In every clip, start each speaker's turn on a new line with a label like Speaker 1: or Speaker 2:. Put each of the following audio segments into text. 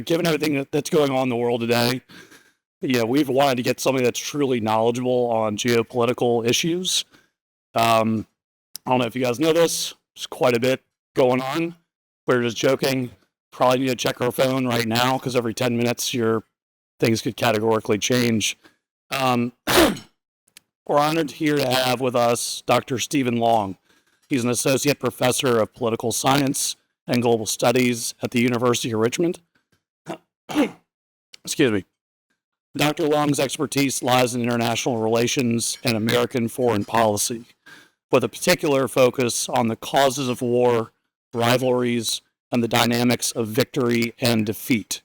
Speaker 1: given everything that's going on in the world today, we've wanted to get somebody that's truly knowledgeable on geopolitical issues. I don't know if you guys know this. There's quite a bit going on. We're just joking. Probably need to check our phone right now because every 10 minutes your things could categorically change. We're honored here to have with us Dr. Stephen Long. He's an associate professor of political science and global studies at the University of Richmond. Excuse me. Dr. Long's expertise lies in international relations and American foreign policy, with a particular focus on the causes of war, rivalries, and the dynamics of victory and defeat.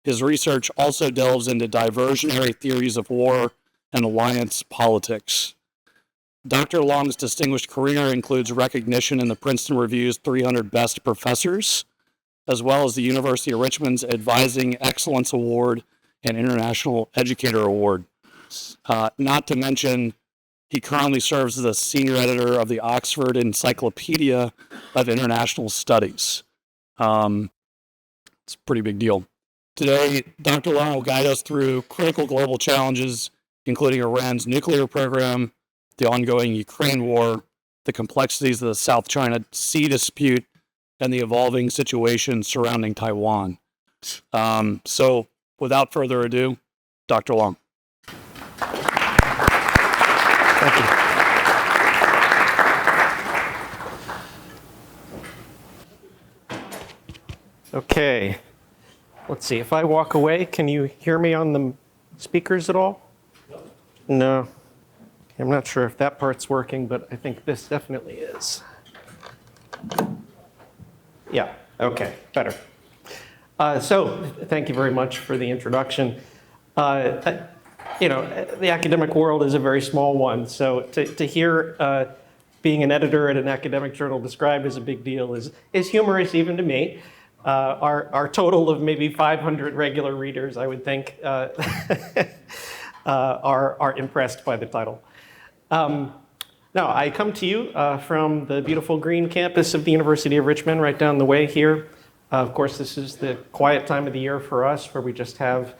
Speaker 1: His research also delves into diversionary theories of war and alliance politics. Dr. Long's distinguished career includes recognition in the Princeton Review's 300 Best Professors, as well as the University of Richmond's Advising Excellence Award and International Educator Award. Not to mention, he currently serves as the senior editor of the Oxford Encyclopedia of International Studies. It's a pretty big deal. Today, Dr. Long will guide us through critical global challenges, including Iran's nuclear program, the ongoing Ukraine war, the complexities of the South China Sea dispute, and the evolving situation surrounding Taiwan. So, without further ado, Dr. Long.
Speaker 2: Thank you. Okay. Let's see. If I walk away, can you hear me on the speakers at all? No. I'm not sure if that part's working, but I think this definitely is. Yeah. Okay. Better. So thank you very much for the introduction. The academic world is a very small one, so to hear being an editor at an academic journal described as a big deal is humorous even to me. Our total of maybe 500 regular readers, I would think, are impressed by the title. Now, I come to you from the beautiful green campus of the University of Richmond, right down the way here. Of course, this is the quiet time of the year for us, where we just have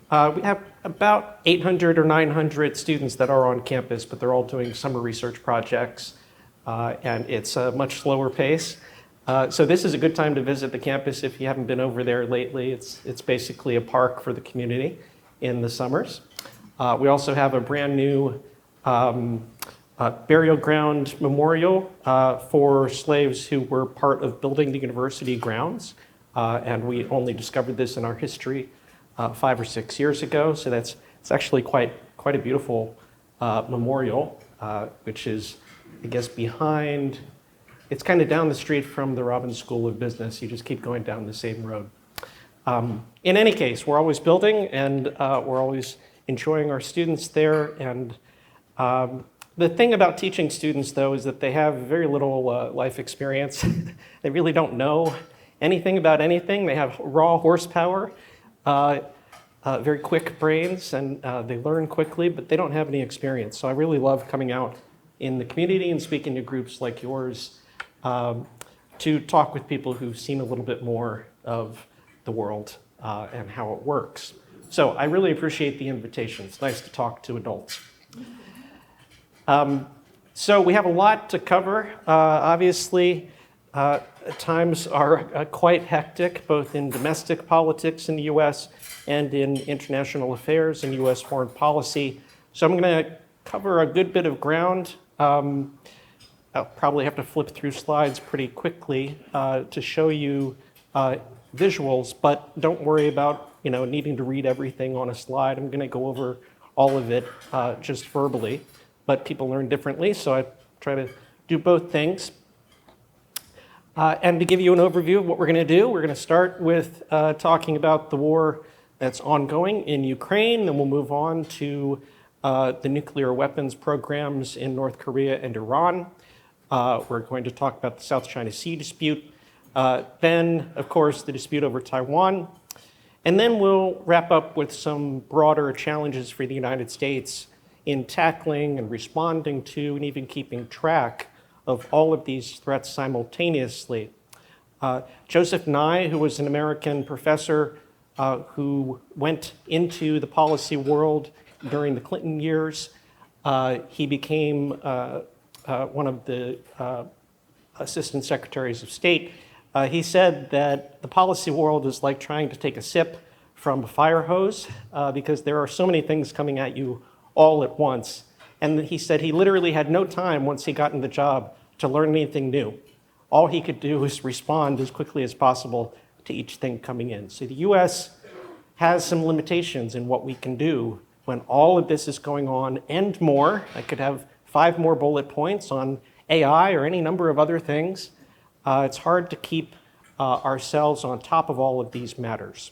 Speaker 2: we have about 800 or 900 students that are on campus, but they're all doing summer research projects, and it's a much slower pace. So this is a good time to visit the campus if you haven't been over there lately. It's basically a park for the community in the summers. We also have a brand new burial ground memorial for slaves who were part of building the university grounds. And we only discovered this in our history 5 or 6 years ago. So it's actually quite a beautiful memorial, which is, I guess, behind. It's kind of down the street from the Robbins School of Business. You just keep going down the same road. In any case, we're always building, and we're always enjoying our students there. And the thing about teaching students, though, is that they have very little life experience. They really don't know anything about anything. They have raw horsepower, very quick brains, and they learn quickly, but they don't have any experience. So I really love coming out in the community and speaking to groups like yours to talk with people who've seen a little bit more of the world and how it works. So I really appreciate the invitation. It's nice to talk to adults. So we have a lot to cover. Obviously, times are quite hectic, both in domestic politics in the US and in international affairs and US foreign policy. So I'm going to cover a good bit of ground. I'll probably have to flip through slides pretty quickly to show you visuals, but don't worry about needing to read everything on a slide. I'm going to go over all of it just verbally, but people learn differently, so I try to do both things. And to give you an overview of what we're going to do, we're going to start with talking about the war that's ongoing in Ukraine, then we'll move on to the nuclear weapons programs in North Korea and Iran. We're going to talk about the South China Sea dispute. Then, of course, the dispute over Taiwan. And then we'll wrap up with some broader challenges for the United States in tackling and responding to and even keeping track of all of these threats simultaneously. Joseph Nye, who was an American professor who went into the policy world during the Clinton years. He became one of the assistant secretaries of state. He said that the policy world is like trying to take a sip from a fire hose because there are so many things coming at you all at once. And he said he literally had no time once he got in the job to learn anything new. All he could do was respond as quickly as possible to each thing coming in. So the US has some limitations in what we can do when all of this is going on and more. I could have 5 more bullet points on AI or any number of other things. It's hard to keep ourselves on top of all of these matters.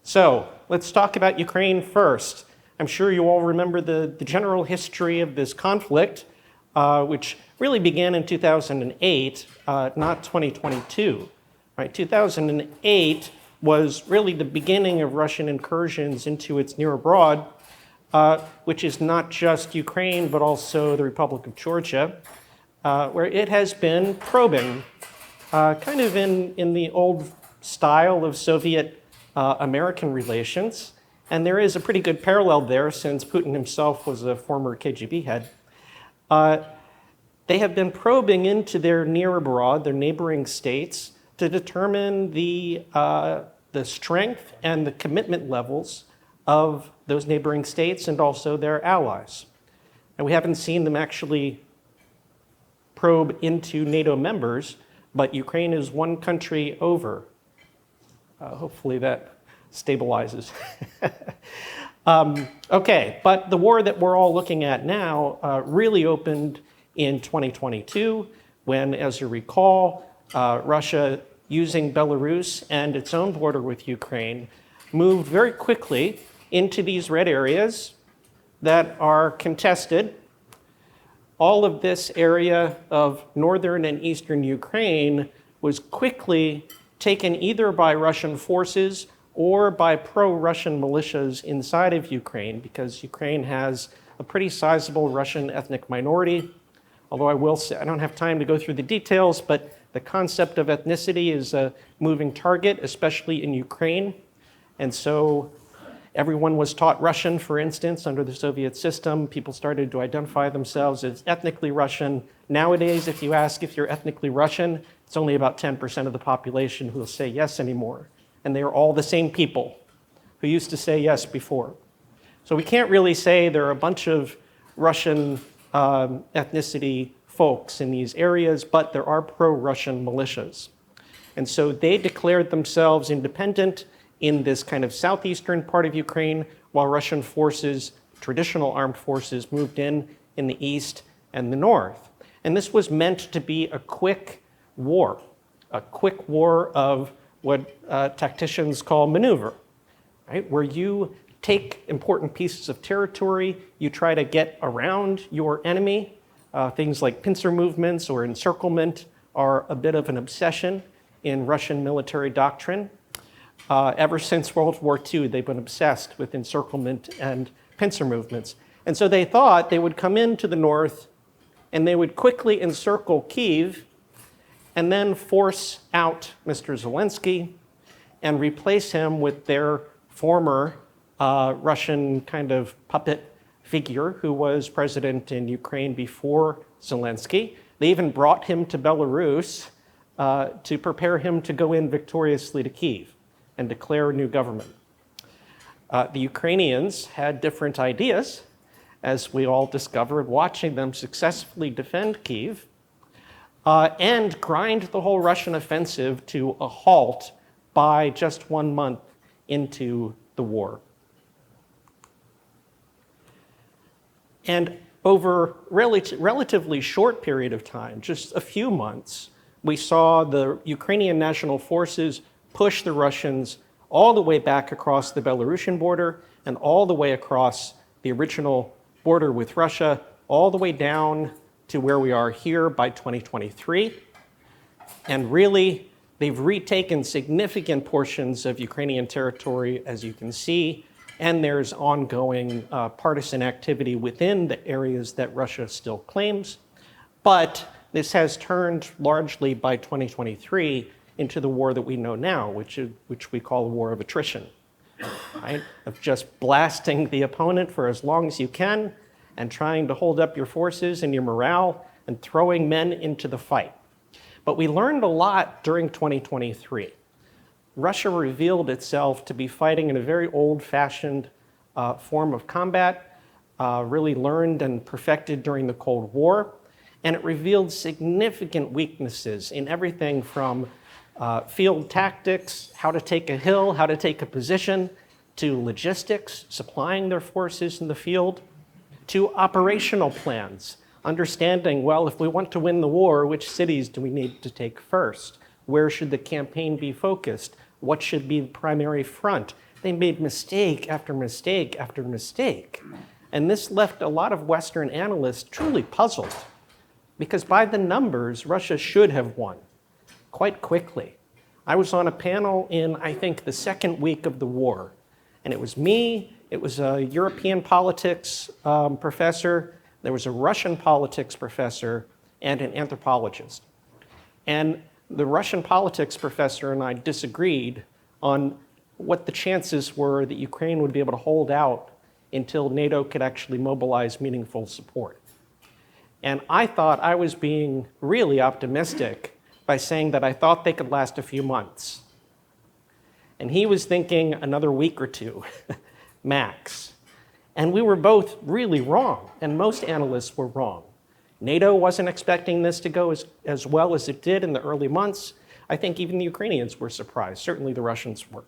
Speaker 2: So let's talk about Ukraine first. I'm sure you all remember the general history of this conflict, which really began in 2008, not 2022. Right? 2008 was really the beginning of Russian incursions into its near abroad, which is not just Ukraine, but also the Republic of Georgia, where it has been probing, kind of in the old style of Soviet-American relations. And there is a pretty good parallel there, since Putin himself was a former KGB head. They have been probing into their near abroad, their neighboring states, to determine the strength and the commitment levels of those neighboring states and also their allies. And we haven't seen them actually probe into NATO members, but Ukraine is one country over. Hopefully that stabilizes. Okay, but the war that we're all looking at now really opened in 2022, when, as you recall, Russia, using Belarus and its own border with Ukraine, moved very quickly into these red areas that are contested. All of this area of northern and eastern Ukraine was quickly taken either by Russian forces or by pro-Russian militias inside of Ukraine, because Ukraine has a pretty sizable Russian ethnic minority. Although I will say, I don't have time to go through the details, but the concept of ethnicity is a moving target, especially in Ukraine. And so everyone was taught Russian, for instance, under the Soviet system. People started to identify themselves as ethnically Russian. Nowadays, if you ask if you're ethnically Russian, it's only about 10% of the population who will say yes anymore. And they are all the same people who used to say yes before. So we can't really say there are a bunch of Russian ethnicity folks in these areas, but there are pro-Russian militias. And so they declared themselves independent in this kind of southeastern part of Ukraine, while Russian forces, traditional armed forces, moved in the east and the north. And this was meant to be a quick war of what tacticians call maneuver, right? Where you take important pieces of territory, you try to get around your enemy. Things like pincer movements or encirclement are a bit of an obsession in Russian military doctrine. Ever since World War II, they've been obsessed with encirclement and pincer movements. And so they thought they would come into the north and they would quickly encircle Kyiv and then force out Mr. Zelensky and replace him with their former Russian kind of puppet figure who was president in Ukraine before Zelensky. They even brought him to Belarus to prepare him to go in victoriously to Kyiv and declare a new government. The Ukrainians had different ideas, as we all discovered watching them successfully defend Kyiv, and grind the whole Russian offensive to a halt by just 1 month into the war. And over relatively short period of time, just a few months, we saw the Ukrainian national forces push the Russians all the way back across the Belarusian border and all the way across the original border with Russia, all the way down to where we are here by 2023. And really, they've retaken significant portions of Ukrainian territory, as you can see, and there's ongoing partisan activity within the areas that Russia still claims. But this has turned largely by 2023 into the war that we know now, which we call a war of attrition, right? Of just blasting the opponent for as long as you can and trying to hold up your forces and your morale and throwing men into the fight. But we learned a lot during 2023. Russia revealed itself to be fighting in a very old-fashioned form of combat, really learned and perfected during the Cold War, and it revealed significant weaknesses in everything from field tactics, how to take a hill, how to take a position, to logistics, supplying their forces in the field, to operational plans, understanding, well, if we want to win the war, which cities do we need to take first? Where should the campaign be focused? What should be the primary front? They made mistake after mistake after mistake. And this left a lot of Western analysts truly puzzled, because by the numbers, Russia should have won quite quickly. I was on a panel in, I think, the second week of the war, and it was me, it was a European politics professor, there was a Russian politics professor, and an anthropologist. And the Russian politics professor and I disagreed on what the chances were that Ukraine would be able to hold out until NATO could actually mobilize meaningful support. And I thought I was being really optimistic by saying that I thought they could last a few months. And he was thinking another week or two, max. And we were both really wrong, and most analysts were wrong. NATO wasn't expecting this to go as well as it did in the early months. I think even the Ukrainians were surprised. Certainly the Russians were.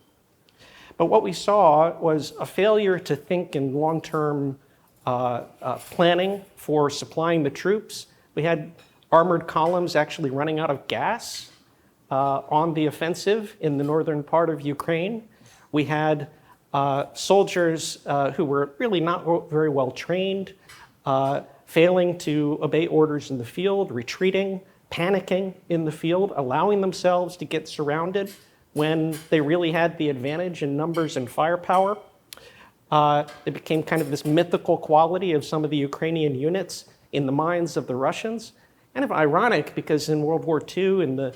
Speaker 2: But what we saw was a failure to think in long-term planning for supplying the troops. We had armored columns actually running out of gas on the offensive in the northern part of Ukraine. We had soldiers who were really not very well trained, failing to obey orders in the field, retreating, panicking in the field, allowing themselves to get surrounded when they really had the advantage in numbers and firepower. It became kind of this mythical quality of some of the Ukrainian units in the minds of the Russians. Kind of ironic, because in World War II,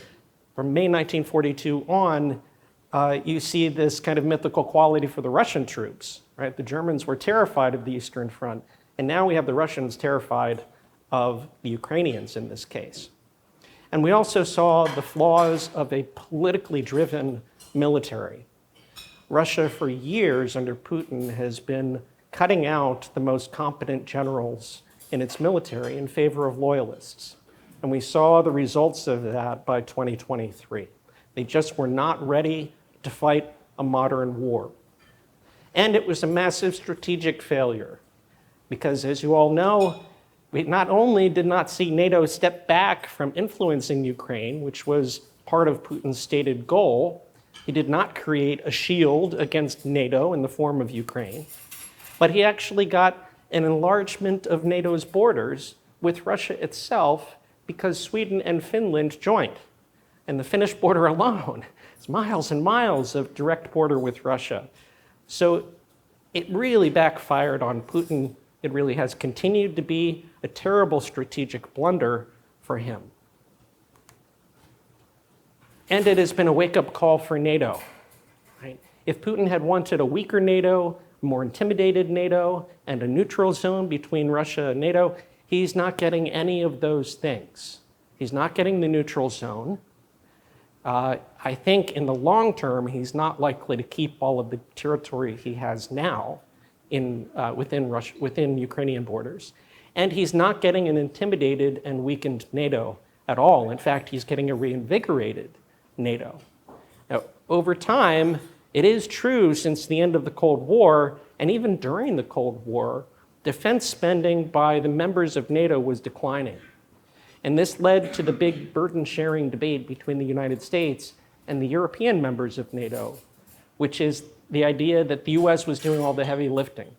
Speaker 2: from May 1942 on, you see this kind of mythical quality for the Russian troops, right? The Germans were terrified of the Eastern Front, and now we have the Russians terrified of the Ukrainians in this case. And we also saw the flaws of a politically driven military. Russia, for years under Putin, has been cutting out the most competent generals in its military in favor of loyalists. And we saw the results of that by 2023. They just were not ready to fight a modern war. And it was a massive strategic failure, because as you all know, we not only did not see NATO step back from influencing Ukraine, which was part of Putin's stated goal, he did not create a shield against NATO in the form of Ukraine, but he actually got an enlargement of NATO's borders with Russia itself, because Sweden and Finland joined. And the Finnish border alone is miles and miles of direct border with Russia. So it really backfired on Putin. It really has continued to be a terrible strategic blunder for him. And it has been a wake-up call for NATO. Right? If Putin had wanted a weaker NATO, more intimidated NATO, and a neutral zone between Russia and NATO, he's not getting any of those things. He's not getting the neutral zone. I think in the long term, he's not likely to keep all of the territory he has now within Ukrainian borders. And he's not getting an intimidated and weakened NATO at all. In fact, he's getting a reinvigorated NATO. Now, over time, it is true since the end of the Cold War, and even during the Cold War, defense spending by the members of NATO was declining. And this led to the big burden-sharing debate between the United States and the European members of NATO, which is the idea that the US was doing all the heavy lifting,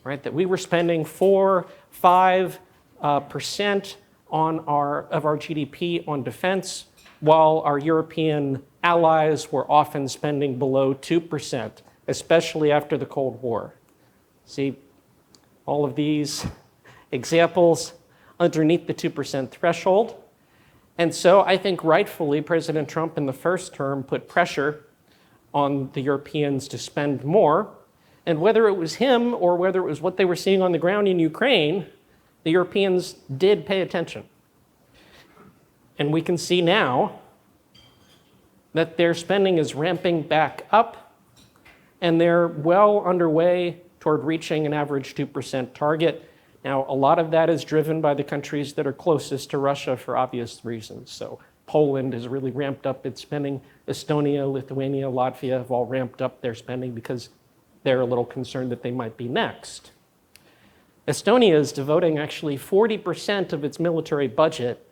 Speaker 2: right? That we were spending 4-5% of our GDP on defense, while our European allies were often spending below 2%, especially after the Cold War. See, all of these examples underneath the 2% threshold. And so I think rightfully President Trump in the first term put pressure on the Europeans to spend more. And whether it was him or whether it was what they were seeing on the ground in Ukraine, the Europeans did pay attention. And we can see now that their spending is ramping back up, and they're well underway toward reaching an average 2% target. Now, a lot of that is driven by the countries that are closest to Russia for obvious reasons. So Poland has really ramped up its spending. Estonia, Lithuania, Latvia have all ramped up their spending because they're a little concerned that they might be next. Estonia is devoting actually 40% of its military budget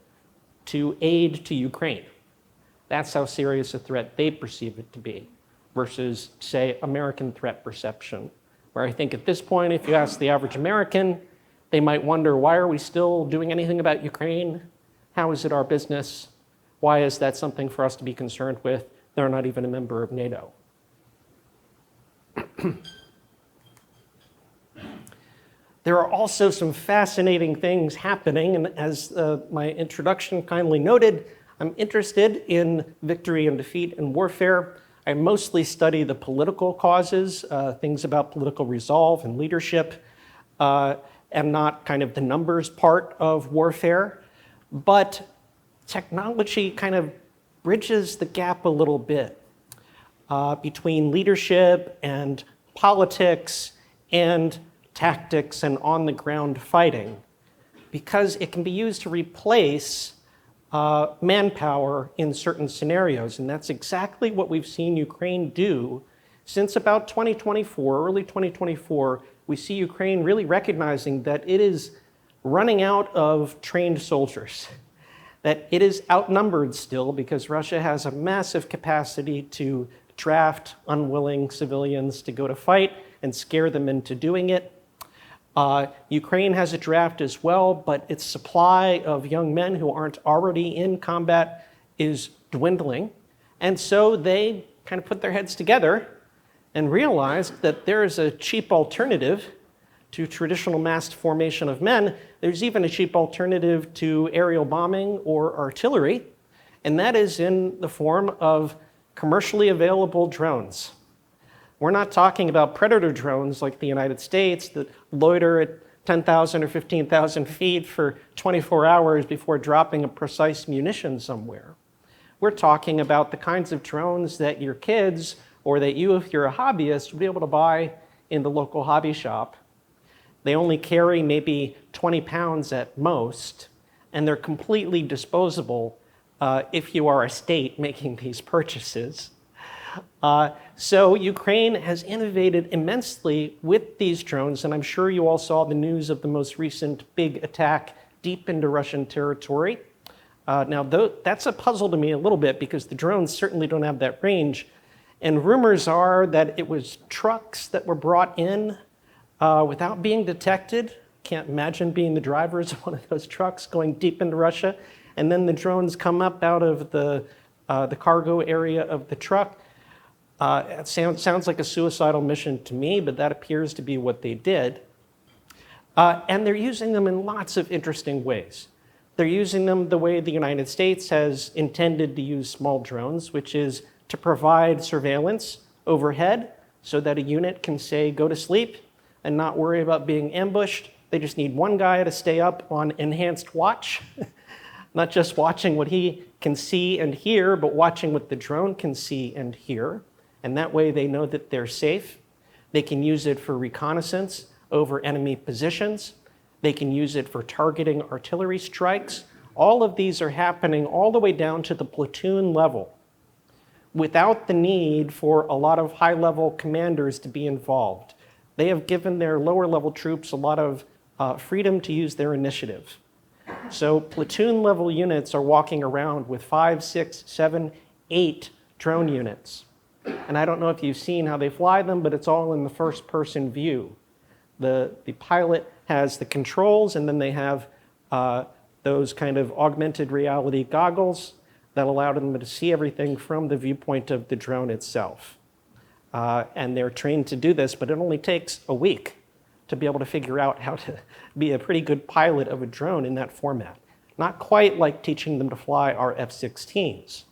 Speaker 2: to aid to Ukraine. That's how serious a threat they perceive it to be, versus, say, American threat perception, where I think at this point, if you ask the average American, they might wonder, why are we still doing anything about Ukraine? How is it our business? Why is that something for us to be concerned with? They're not even a member of NATO. There are also some fascinating things happening, and as my introduction kindly noted, I'm interested in victory and defeat in warfare. I mostly study the political causes, things about political resolve and leadership, and not kind of the numbers part of warfare. But technology kind of bridges the gap a little bit between leadership and politics and tactics and on-the-ground fighting, because it can be used to replace manpower in certain scenarios. And that's exactly what we've seen Ukraine do since about 2024, early 2024. We see Ukraine really recognizing that it is running out of trained soldiers, that it is outnumbered still because Russia has a massive capacity to draft unwilling civilians to go to fight and scare them into doing it. Ukraine has a draft as well, but its supply of young men who aren't already in combat is dwindling. And so they kind of put their heads together and realized that there is a cheap alternative to traditional massed formation of men. There's even a cheap alternative to aerial bombing or artillery, and that is in the form of commercially available drones. We're not talking about predator drones like the United States that loiter at 10,000 or 15,000 feet for 24 hours before dropping a precise munition somewhere. We're talking about the kinds of drones that your kids, or that you, if you're a hobbyist, would be able to buy in the local hobby shop. They only carry maybe 20 pounds at most, and they're completely disposable if you are a state making these purchases. So Ukraine has innovated immensely with these drones, and I'm sure you all saw the news of the most recent big attack deep into Russian territory. Now, that's a puzzle to me a little bit because the drones certainly don't have that range. And rumors are that it was trucks that were brought in without being detected. Can't imagine being the drivers of one of those trucks going deep into Russia. And then the drones come up out of the cargo area of the truck. It sounds like a suicidal mission to me, but that appears to be what they did. And they're using them in lots of interesting ways. They're using them the way the United States has intended to use small drones, which is to provide surveillance overhead so that a unit can, say, go to sleep and not worry about being ambushed. They just need one guy to stay up on enhanced watch, not just watching what he can see and hear, but watching what the drone can see and hear. And that way they know that they're safe. They can use it for reconnaissance over enemy positions. They can use it for targeting artillery strikes. All of these are happening all the way down to the platoon level without the need for a lot of high-level commanders to be involved. They have given their lower-level troops a lot of freedom to use their initiative. So platoon-level units are walking around with 5, 6, 7, 8 drone units. And I don't know if you've seen how they fly them, but it's all in the first-person view. The pilot has the controls, and then they have those kind of augmented reality goggles that allow them to see everything from the viewpoint of the drone itself. And they're trained to do this, but it only takes a week to be able to figure out how to be a pretty good pilot of a drone in that format. Not quite like teaching them to fly our F-16s.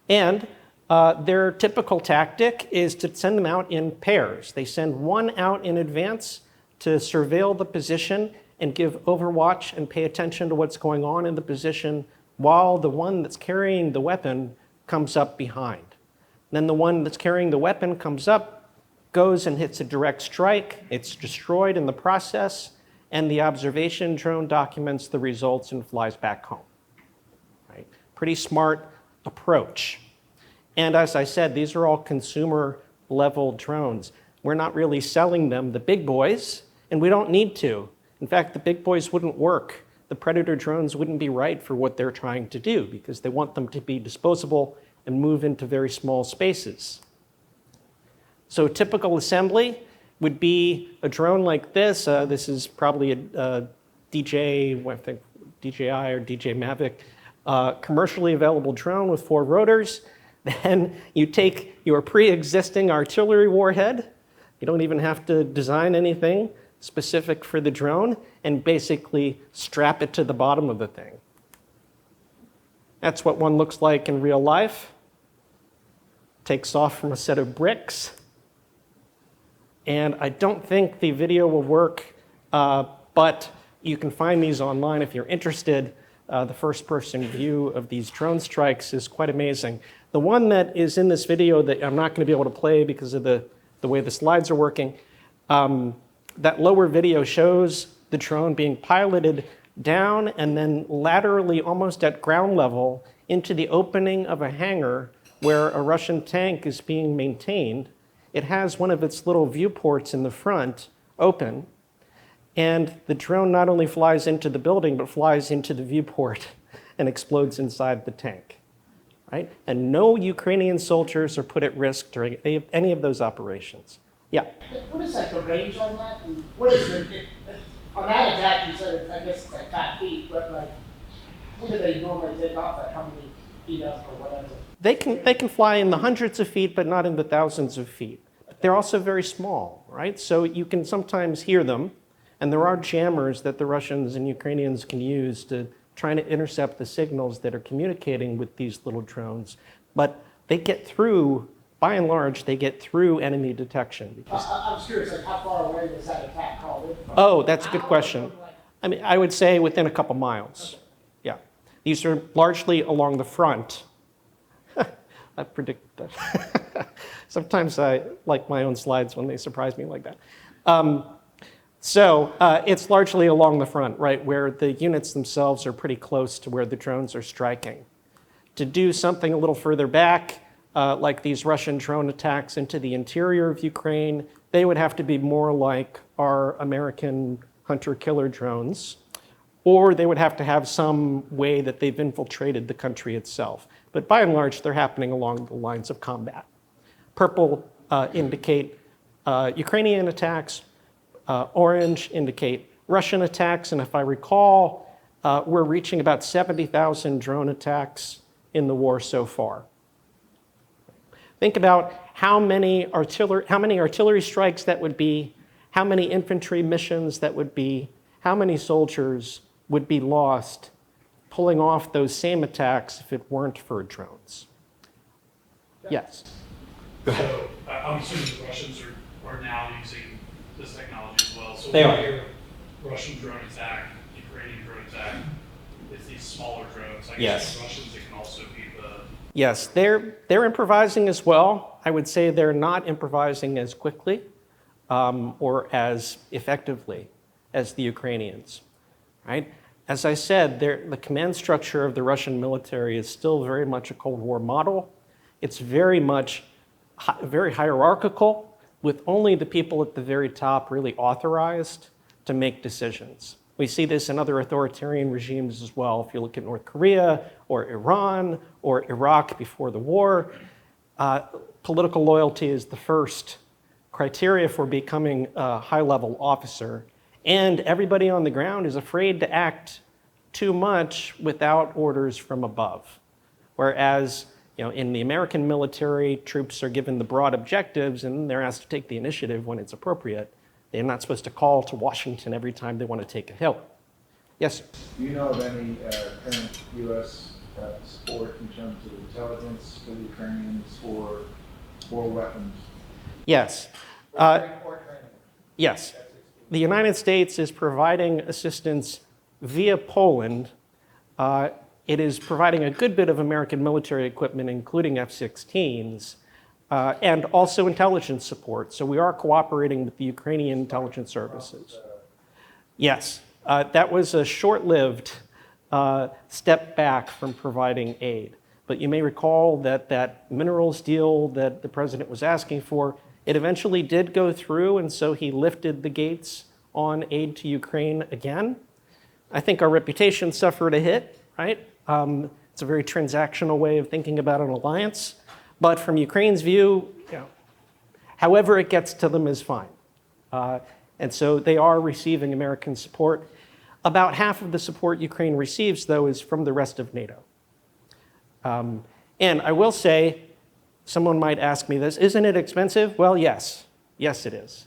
Speaker 2: And their typical tactic is to send them out in pairs. They send one out in advance to surveil the position and give overwatch and pay attention to what's going on in the position while the one that's carrying the weapon comes up behind. Then the one that's carrying the weapon comes up, goes and hits a direct strike. It's destroyed in the process, and the observation drone documents the results and flies back home. Right? Pretty smart approach. And as I said, these are all consumer-level drones. We're not really selling them the big boys, and we don't need to. In fact, the big boys wouldn't work. The Predator drones wouldn't be right for what they're trying to do because they want them to be disposable and move into very small spaces. So a typical assembly would be a drone like this. This is probably a DJI or DJI Mavic commercially available drone with 4 rotors. Then you take your pre-existing artillery warhead. You don't even have to design anything specific for the drone and basically strap it to the bottom of the thing. That's what one looks like in real life. Takes off from a set of bricks. And I don't think the video will work, but you can find these online if you're interested. The first-person view of these drone strikes is quite amazing. The one that is in this video that I'm not going to be able to play because of the way the slides are working, that lower video shows the drone being piloted down and then laterally, almost at ground level, into the opening of a hangar where a Russian tank is being maintained. It has one of its little viewports in the front open, and the drone not only flies into the building, but flies into the viewport and explodes inside the tank. Right? And no Ukrainian soldiers are put at risk during any of those operations. Yeah?
Speaker 3: What is like the range on that? And what is it? On that attack, you said, I guess it's like 5 feet, but like, what do they normally take off at? How many feet up or whatever?
Speaker 2: They can fly in the hundreds of feet, but not in the thousands of feet. They're also very small, right? So you can sometimes hear them, and there are jammers that the Russians and Ukrainians can use to try to intercept the signals that are communicating with these little drones. But they get through, by and large, they get through enemy detection.
Speaker 3: I'm curious, like how far away was that attack called in from?
Speaker 2: Oh, that's a good question. I mean, I would say within a couple miles. Yeah. These are largely along the front. I predict that. Sometimes I like my own slides when they surprise me like that. So it's largely along the front, right, where the units themselves are pretty close to where the drones are striking. To do something a little further back, like these Russian drone attacks into the interior of Ukraine, they would have to be more like our American hunter-killer drones, or they would have to have some way that they've infiltrated the country itself. But by and large, they're happening along the lines of combat. Purple indicate Ukrainian attacks, orange indicate Russian attacks, and if I recall, we're reaching about 70,000 drone attacks in the war so far. Think about how many artillery strikes that would be, how many infantry missions that would be, how many soldiers would be lost pulling off those same attacks if it weren't for drones. Yes.
Speaker 4: So I'm assuming the Russians are now using this technology as well. So
Speaker 2: They are.
Speaker 4: your Russian drone attack, Ukrainian drone attack, it's these smaller drones. I guess
Speaker 2: Yes.
Speaker 4: the Russians, it can also be the...
Speaker 2: Yes, they're improvising as well. I would say they're not improvising as quickly or as effectively as the Ukrainians, right? As I said, the command structure of the Russian military is still very much a Cold War model. It's very hierarchical, with only the people at the very top really authorized to make decisions. We see this in other authoritarian regimes as well. If you look at North Korea or Iran or Iraq before the war, political loyalty is the first criteria for becoming a high-level officer. And everybody on the ground is afraid to act too much without orders from above. Whereas, in the American military, troops are given the broad objectives and they're asked to take the initiative when it's appropriate. They're not supposed to call to Washington every time they want to take a hill. Yes.
Speaker 5: Do you know of any current U.S. support in terms of intelligence for the Ukrainians for weapons?
Speaker 2: Yes. Yes. The United States is providing assistance via Poland. It is providing a good bit of American military equipment, including F-16s, and also intelligence support. So we are cooperating with the Ukrainian intelligence services. Yes, that was a short-lived step back from providing aid. But you may recall that that minerals deal that the president was asking for, it eventually did go through, and so he lifted the gates on aid to Ukraine again. I think our reputation suffered a hit, right? It's a very transactional way of thinking about an alliance. But from Ukraine's view, however it gets to them is fine. And so they are receiving American support. About half of the support Ukraine receives, though, is from the rest of NATO. And I will say, someone might ask me this, isn't it expensive? Well, yes. Yes, it is.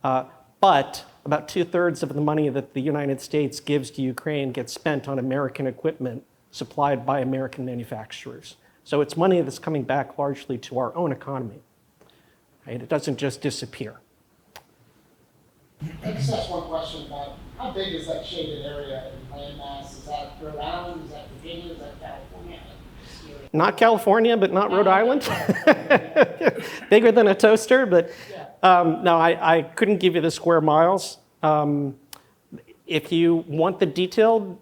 Speaker 2: But about 2/3 of the money that the United States gives to Ukraine gets spent on American equipment supplied by American manufacturers. So it's money that's coming back largely to our own economy. Right? It doesn't just disappear.
Speaker 3: I just ask one question about how big is that shaded area in landmass? Is that Rhode Island? Is that Virginia? Is that California?
Speaker 2: Not California, but not Rhode Island. Bigger than a toaster, but no, I couldn't give you the square miles. If you want the detailed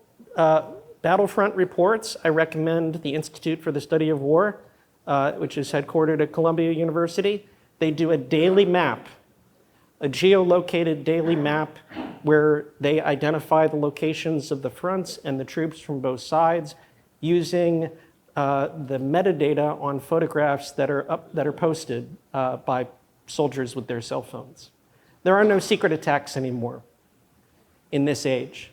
Speaker 2: battlefront reports, I recommend the Institute for the Study of War, which is headquartered at Columbia University. They do a daily map, a geolocated daily map where they identify the locations of the fronts and the troops from both sides using the metadata on photographs that are posted by soldiers with their cell phones. There are no secret attacks anymore in this age.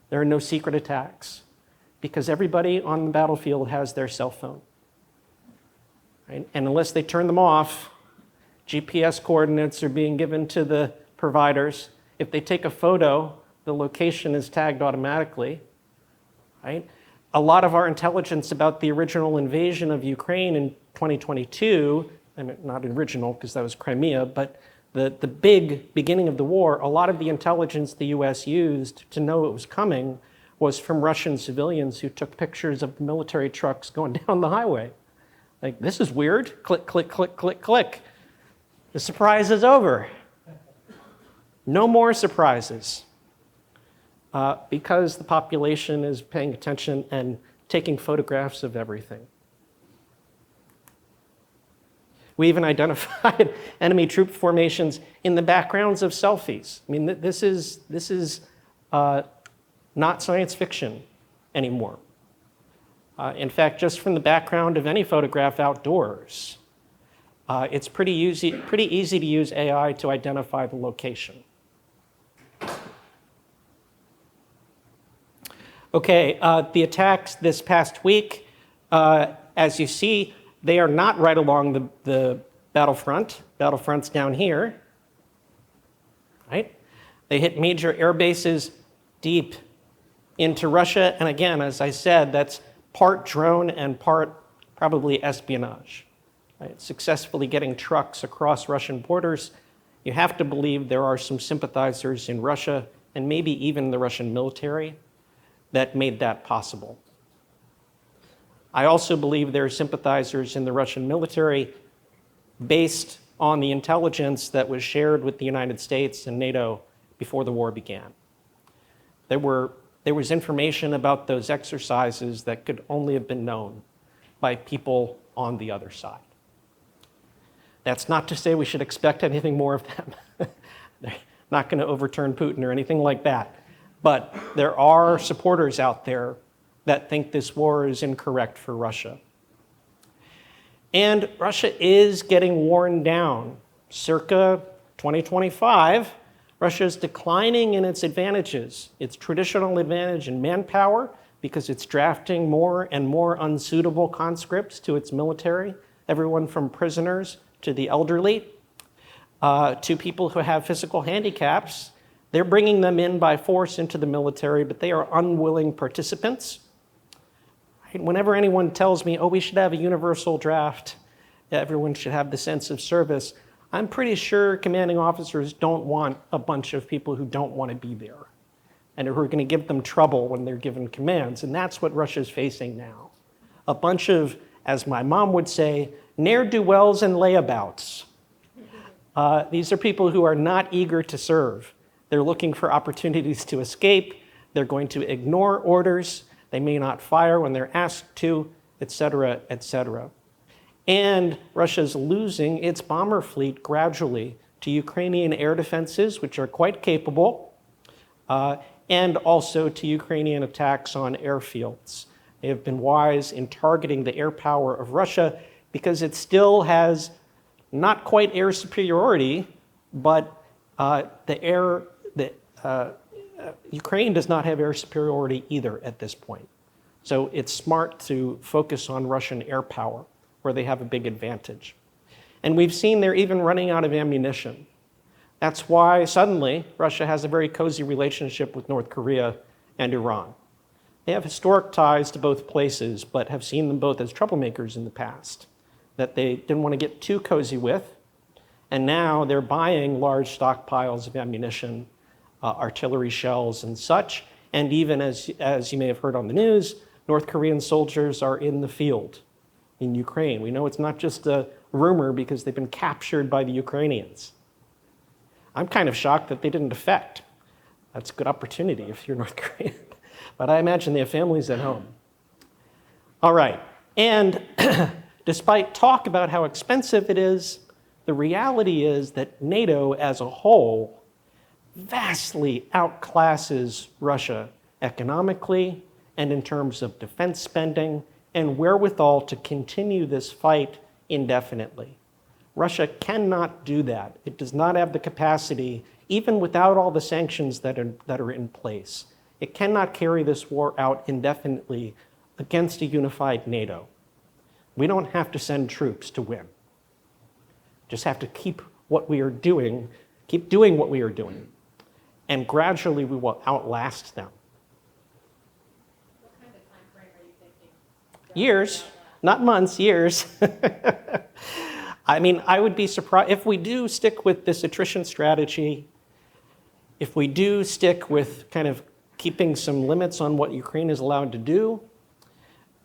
Speaker 2: There are no secret attacks because everybody on the battlefield has their cell phone. Right? And unless they turn them off, GPS coordinates are being given to the providers. If they take a photo, the location is tagged automatically. Right? A lot of our intelligence about the original invasion of Ukraine in 2022, and not original because that was Crimea, but the big beginning of the war, a lot of the intelligence the US used to know it was coming was from Russian civilians who took pictures of the military trucks going down the highway. Like, this is weird. Click, click, click, click, click. The surprise is over. No more surprises. Because the population is paying attention and taking photographs of everything. We even identified enemy troop formations in the backgrounds of selfies. I mean, this is not science fiction anymore. In fact, just from the background of any photograph outdoors, it's pretty easy to use AI to identify the location. Okay, the attacks this past week, as you see, they are not right along the battlefront. Battlefront's down here, right? They hit major air bases deep into Russia. And again, as I said, that's part drone and part probably espionage. Right? Successfully getting trucks across Russian borders. You have to believe there are some sympathizers in Russia and maybe even the Russian military that made that possible. I also believe there are sympathizers in the Russian military based on the intelligence that was shared with the United States and NATO before the war began. There was information about those exercises that could only have been known by people on the other side. That's not to say we should expect anything more of them. They're not going to overturn Putin or anything like that. But there are supporters out there that think this war is incorrect for Russia. And Russia is getting worn down. Circa 2025, Russia is declining in its advantages, its traditional advantage in manpower, because it's drafting more and more unsuitable conscripts to its military, everyone from prisoners to the elderly, to people who have physical handicaps, They're bringing them in by force into the military, but they are unwilling participants. Whenever anyone tells me, oh, we should have a universal draft, everyone should have the sense of service, I'm pretty sure commanding officers don't want a bunch of people who don't want to be there and who are going to give them trouble when they're given commands. And that's what Russia's facing now. A bunch of, as my mom would say, ne'er-do-wells and layabouts. These are people who are not eager to serve. They're looking for opportunities to escape. They're going to ignore orders. They may not fire when they're asked to, et cetera, et cetera. And Russia's losing its bomber fleet gradually to Ukrainian air defenses, which are quite capable, and also to Ukrainian attacks on airfields. They have been wise in targeting the air power of Russia because it still has not quite air superiority, but Ukraine does not have air superiority either at this point. So it's smart to focus on Russian air power, where they have a big advantage. And we've seen they're even running out of ammunition. That's why suddenly Russia has a very cozy relationship with North Korea and Iran. They have historic ties to both places, but have seen them both as troublemakers in the past that they didn't want to get too cozy with. And now they're buying large stockpiles of ammunition, artillery shells and such. And even as you may have heard on the news, North Korean soldiers are in the field in Ukraine. We know it's not just a rumor because they've been captured by the Ukrainians. I'm kind of shocked that they didn't defect. That's a good opportunity if you're North Korean. But I imagine they have families at home. All right. And despite talk about how expensive it is, the reality is that NATO as a whole vastly outclasses Russia economically and in terms of defense spending and wherewithal to continue this fight indefinitely. Russia cannot do that. It does not have the capacity, even without all the sanctions that are in place. It cannot carry this war out indefinitely against a unified NATO. We don't have to send troops to win. Just have to keep doing what we are doing, and gradually we will outlast them.
Speaker 6: What kind of time frame are you thinking?
Speaker 2: Years, not months, years. I mean, I would be surprised if we do stick with this attrition strategy, if we do stick with kind of keeping some limits on what Ukraine is allowed to do,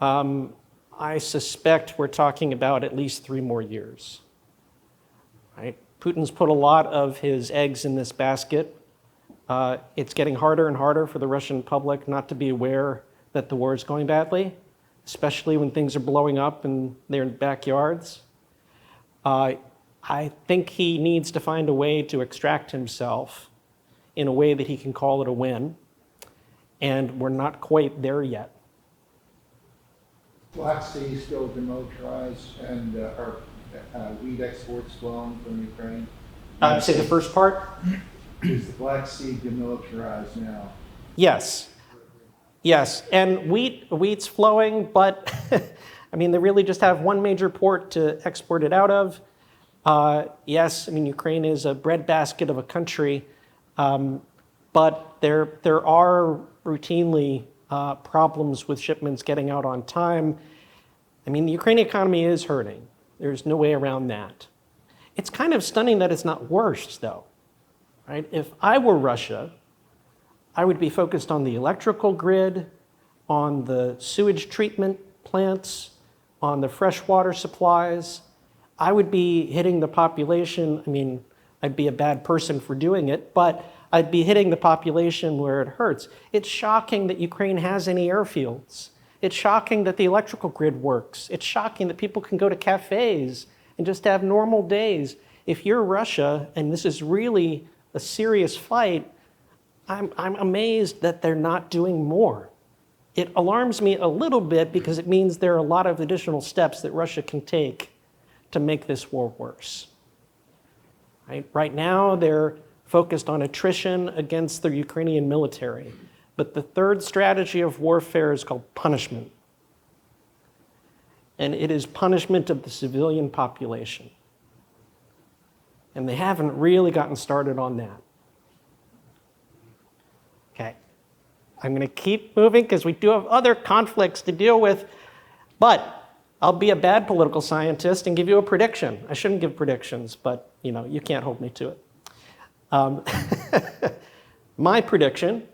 Speaker 2: I suspect we're talking about at least 3 more years. Right? Putin's put a lot of his eggs in this basket. It's getting harder and harder for the Russian public not to be aware that the war is going badly, especially when things are blowing up in their backyards. I think he needs to find a way to extract himself in a way that he can call it a win, and we're not quite there yet.
Speaker 5: Black Sea still demilitarized, and are wheat exports flowing from Ukraine?
Speaker 2: Say the first part?
Speaker 5: Is the Black Sea demilitarized now?
Speaker 2: Yes. Yes, and wheat's flowing, but I mean, they really just have one major port to export it out of. Yes, I mean, Ukraine is a breadbasket of a country, but there are routinely problems with shipments getting out on time. I mean, the Ukrainian economy is hurting. There's no way around that. It's kind of stunning that it's not worse, though. Right? If I were Russia, I would be focused on the electrical grid, on the sewage treatment plants, on the freshwater supplies. I would be hitting the population. I mean, I'd be a bad person for doing it, but I'd be hitting the population where it hurts. It's shocking that Ukraine has any airfields. It's shocking that the electrical grid works. It's shocking that people can go to cafes and just have normal days. If you're Russia, and this is really a serious fight, I'm amazed that they're not doing more. It alarms me a little bit because it means there are a lot of additional steps that Russia can take to make this war worse. Right now, they're focused on attrition against the Ukrainian military. But the third strategy of warfare is called punishment. And it is punishment of the civilian population. And they haven't really gotten started on that. Okay. I'm going to keep moving because we do have other conflicts to deal with, but I'll be a bad political scientist and give you a prediction. I shouldn't give predictions, but you can't hold me to it. My prediction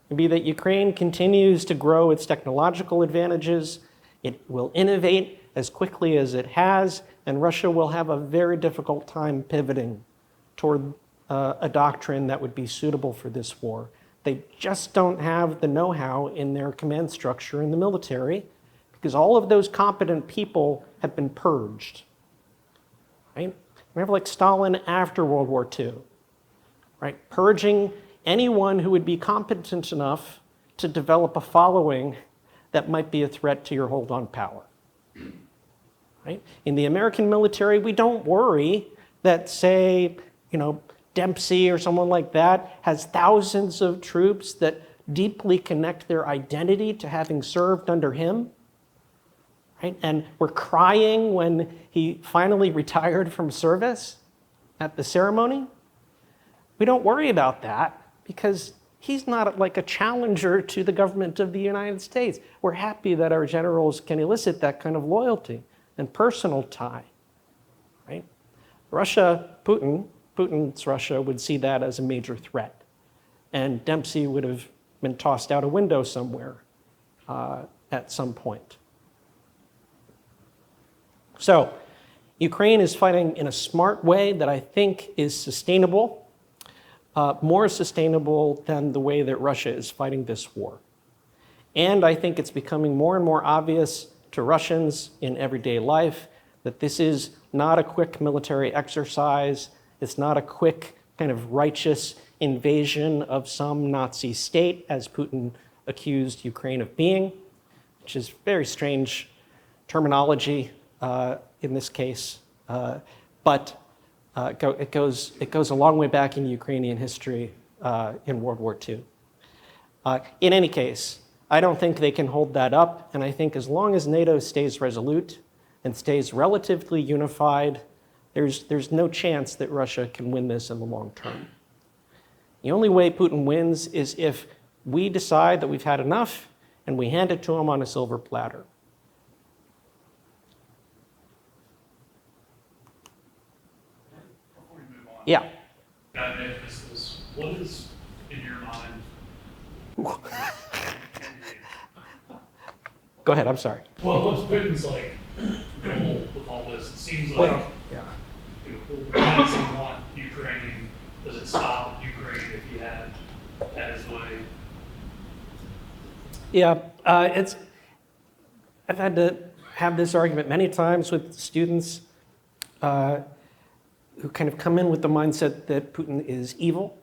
Speaker 2: would be that Ukraine continues to grow its technological advantages. It will innovate as quickly as it has, and Russia will have a very difficult time pivoting toward a doctrine that would be suitable for this war. They just don't have the know-how in their command structure in the military, because all of those competent people have been purged. Right? Remember, like Stalin after World War II, right? Purging anyone who would be competent enough to develop a following that might be a threat to your hold on power. Right? In the American military, we don't worry that, say, Dempsey or someone like that has thousands of troops that deeply connect their identity to having served under him. Right? And we're crying when he finally retired from service at the ceremony. We don't worry about that because he's not like a challenger to the government of the United States. We're happy that our generals can elicit that kind of loyalty and personal tie. Right? Putin's Russia would see that as a major threat. And Dempsey would have been tossed out a window somewhere at some point. So, Ukraine is fighting in a smart way that I think is sustainable, more sustainable than the way that Russia is fighting this war. And I think it's becoming more and more obvious to Russians in everyday life that this is not a quick military exercise. It's not a quick kind of righteous invasion of some Nazi state, as Putin accused Ukraine of being, which is very strange terminology in this case. But it goes a long way back in Ukrainian history in World War II. In any case, I don't think they can hold that up, and I think as long as NATO stays resolute and stays relatively unified, there's no chance that Russia can win this in the long term. The only way Putin wins is if we decide that we've had enough and we hand it to him on a silver platter.
Speaker 4: Before we move on.
Speaker 2: Yeah.
Speaker 4: I may have missed this. What is, in your mind,
Speaker 2: Go ahead, I'm sorry.
Speaker 4: well, what's Putin's goal with all this? It seems like,
Speaker 2: Well, yeah.
Speaker 4: Why does he want Ukraine? Does it stop Ukraine if he had his way?
Speaker 2: Yeah, I've had to have this argument many times with students who kind of come in with the mindset that Putin is evil,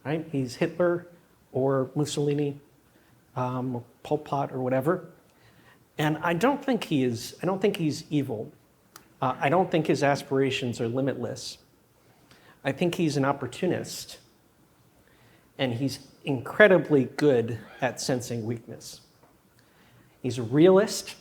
Speaker 2: right? He's Hitler or Mussolini, or Pol Pot or whatever. And I don't think he is. I don't think he's evil. I don't think his aspirations are limitless. I think he's an opportunist, and he's incredibly good at sensing weakness. He's a realist,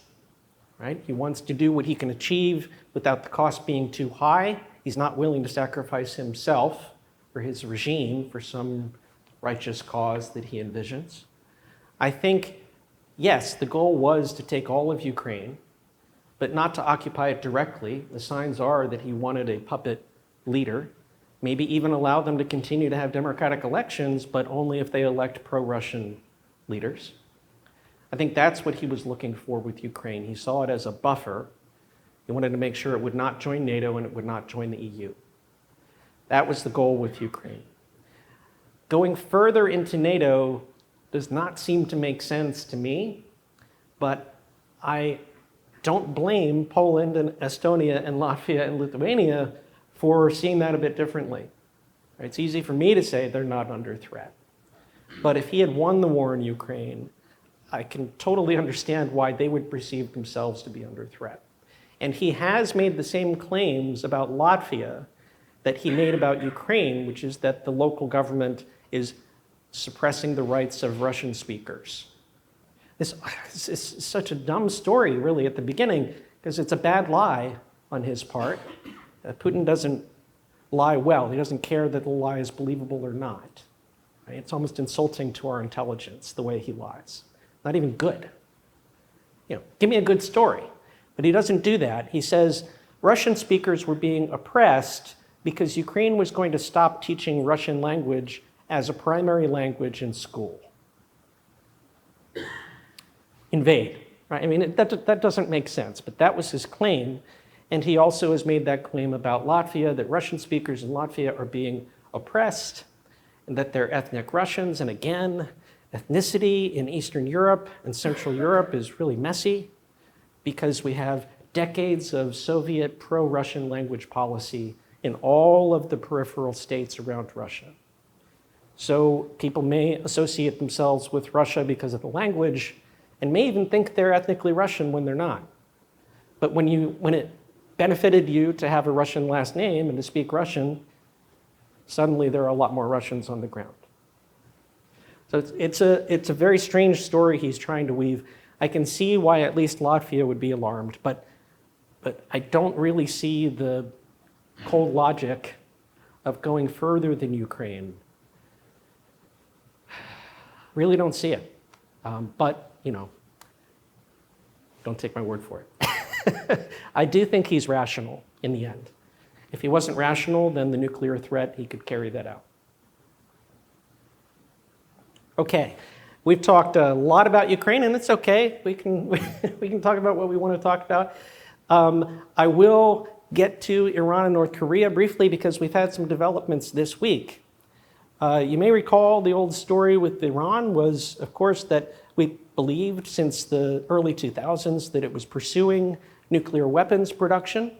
Speaker 2: right? He wants to do what he can achieve without the cost being too high. He's not willing to sacrifice himself or his regime for some righteous cause that he envisions. I think, yes, the goal was to take all of Ukraine, but not to occupy it directly. The signs are that he wanted a puppet leader, maybe even allow them to continue to have democratic elections, but only if they elect pro-Russian leaders. I think that's what he was looking for with Ukraine. He saw it as a buffer. He wanted to make sure it would not join NATO and it would not join the EU. That was the goal with Ukraine. Going further into NATO does not seem to make sense to me, but I don't blame Poland and Estonia and Latvia and Lithuania for seeing that a bit differently. It's easy for me to say they're not under threat. But if he had won the war in Ukraine, I can totally understand why they would perceive themselves to be under threat. And he has made the same claims about Latvia that he made about Ukraine, which is that the local government is suppressing the rights of Russian speakers. This is such a dumb story, really, at the beginning, because it's a bad lie on his part. Putin doesn't lie well. He doesn't care that the lie is believable or not. Right? It's almost insulting to our intelligence the way he lies. Not even good. Give me a good story. But he doesn't do that. He says Russian speakers were being oppressed because Ukraine was going to stop teaching Russian language as a primary language in school. Invade, right? I mean, that doesn't make sense, but that was his claim. And he also has made that claim about Latvia, that Russian speakers in Latvia are being oppressed, and that they're ethnic Russians. And again, ethnicity in Eastern Europe and Central Europe is really messy because we have decades of Soviet pro-Russian language policy in all of the peripheral states around Russia. So people may associate themselves with Russia because of the language and may even think they're ethnically Russian when they're not. But when it benefited you to have a Russian last name and to speak Russian, suddenly there are a lot more Russians on the ground. So it's a very strange story he's trying to weave. I can see why at least Latvia would be alarmed, but I don't really see the cold logic of going further than Ukraine. Really don't see it. But, don't take my word for it. I do think he's rational in the end. If he wasn't rational, then the nuclear threat, he could carry that out. Okay, we've talked a lot about Ukraine, and it's okay. We can talk about what we want to talk about. I will get to Iran and North Korea briefly because we've had some developments this week. You may recall the old story with Iran was, of course, that we believed since the early 2000s that it was pursuing nuclear weapons production.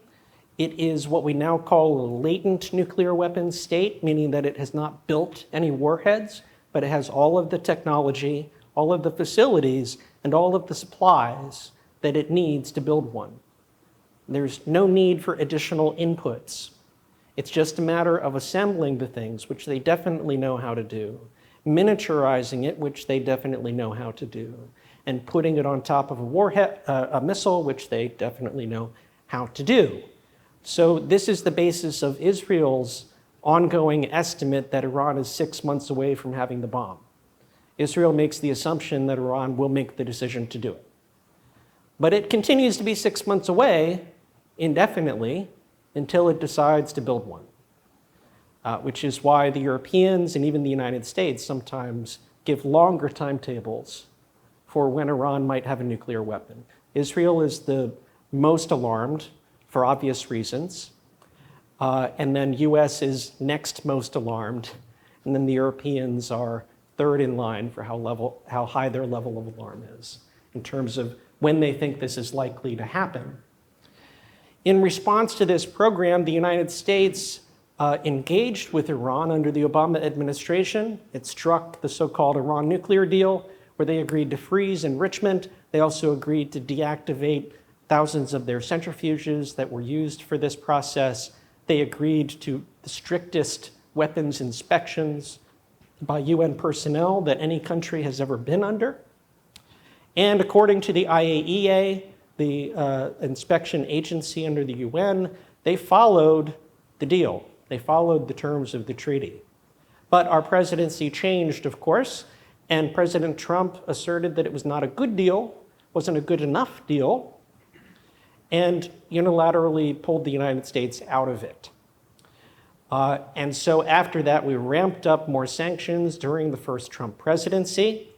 Speaker 2: It is what we now call a latent nuclear weapons state, meaning that it has not built any warheads, but it has all of the technology, all of the facilities, and all of the supplies that it needs to build one. There's no need for additional inputs. It's just a matter of assembling the things, which they definitely know how to do, miniaturizing it, which they definitely know how to do, and putting it on top of a warhead, a missile, which they definitely know how to do. So this is the basis of Israel's ongoing estimate that Iran is 6 months away from having the bomb. Israel makes the assumption that Iran will make the decision to do it. But it continues to be 6 months away indefinitely until it decides to build one, which is why the Europeans and even the United States sometimes give longer timetables for when Iran might have a nuclear weapon. Israel is the most alarmed for obvious reasons. And then US is next most alarmed. And then the Europeans are third in line for how high their level of alarm is in terms of when they think this is likely to happen. In response to this program, the United States engaged with Iran under the Obama administration. It struck the so-called Iran nuclear deal, where they agreed to freeze enrichment. They also agreed to deactivate thousands of their centrifuges that were used for this process. They agreed to the strictest weapons inspections by UN personnel that any country has ever been under. And according to the IAEA, the inspection agency under the UN, they followed the deal. They followed the terms of the treaty. But our presidency changed, of course, and President Trump asserted that it was not a good deal, wasn't a good enough deal, and unilaterally pulled the United States out of it. And so after that, we ramped up more sanctions during the first Trump presidency.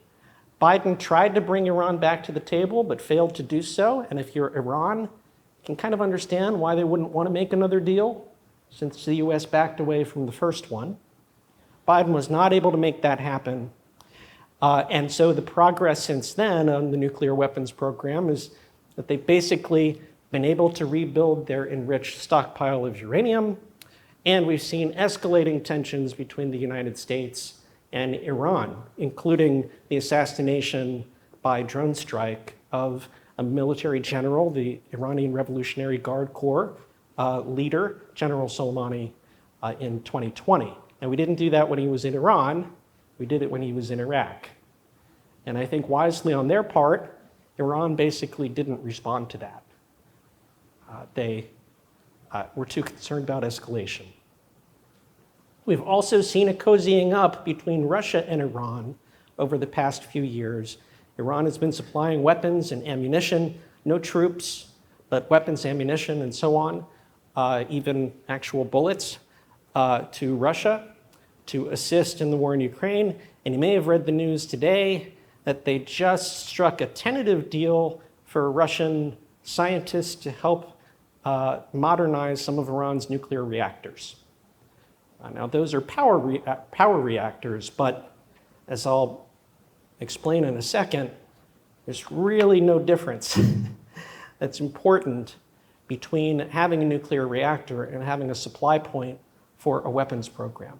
Speaker 2: Biden tried to bring Iran back to the table, but failed to do so. And if you're Iran, you can kind of understand why they wouldn't want to make another deal, since the US backed away from the first one. Biden was not able to make that happen. And so the progress since then on the nuclear weapons program is that they've basically been able to rebuild their enriched stockpile of uranium. And we've seen escalating tensions between the United States and Iran, including the assassination by drone strike of a military general, the Iranian Revolutionary Guard Corps leader, General Soleimani, in 2020. And we didn't do that when he was in Iran. We did it when he was in Iraq. And I think wisely on their part, Iran basically didn't respond to that. They were too concerned about escalation. We've also seen a cozying up between Russia and Iran over the past few years. Iran has been supplying weapons and ammunition, no troops, but weapons, ammunition, and so on, even actual bullets, to Russia to assist in the war in Ukraine. And you may have read the news today that they just struck a tentative deal for Russian scientists to help modernize some of Iran's nuclear reactors. Now, those are power reactors, but as I'll explain in a second, there's really no difference that's important between having a nuclear reactor and having a supply point for a weapons program.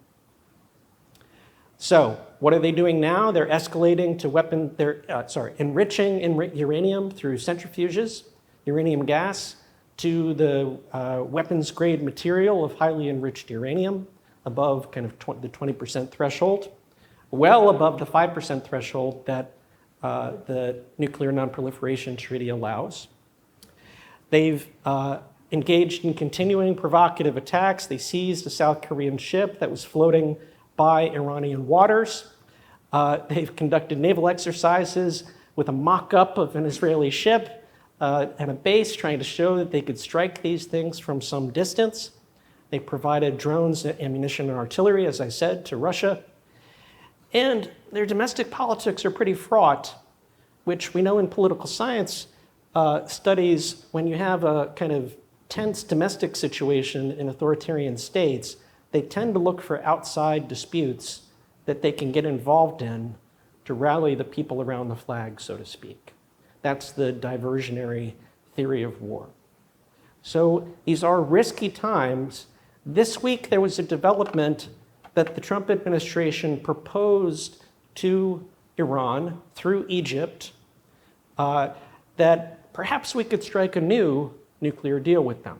Speaker 2: So, what are they doing now? They're escalating to enriching uranium through centrifuges, uranium gas, to the weapons-grade material of highly enriched uranium, above kind of the 20% threshold, well above the 5% threshold that the Nuclear Nonproliferation Treaty allows. They've engaged in continuing provocative attacks. They seized a South Korean ship that was floating by Iranian waters. They've conducted naval exercises with a mock-up of an Israeli ship and a base, trying to show that they could strike these things from some distance. They provided drones, ammunition, and artillery, as I said, to Russia. And their domestic politics are pretty fraught, which we know in political science studies, when you have a kind of tense domestic situation in authoritarian states, they tend to look for outside disputes that they can get involved in to rally the people around the flag, so to speak. That's the diversionary theory of war. So these are risky times. This week, there was a development that the Trump administration proposed to Iran through Egypt that perhaps we could strike a new nuclear deal with them.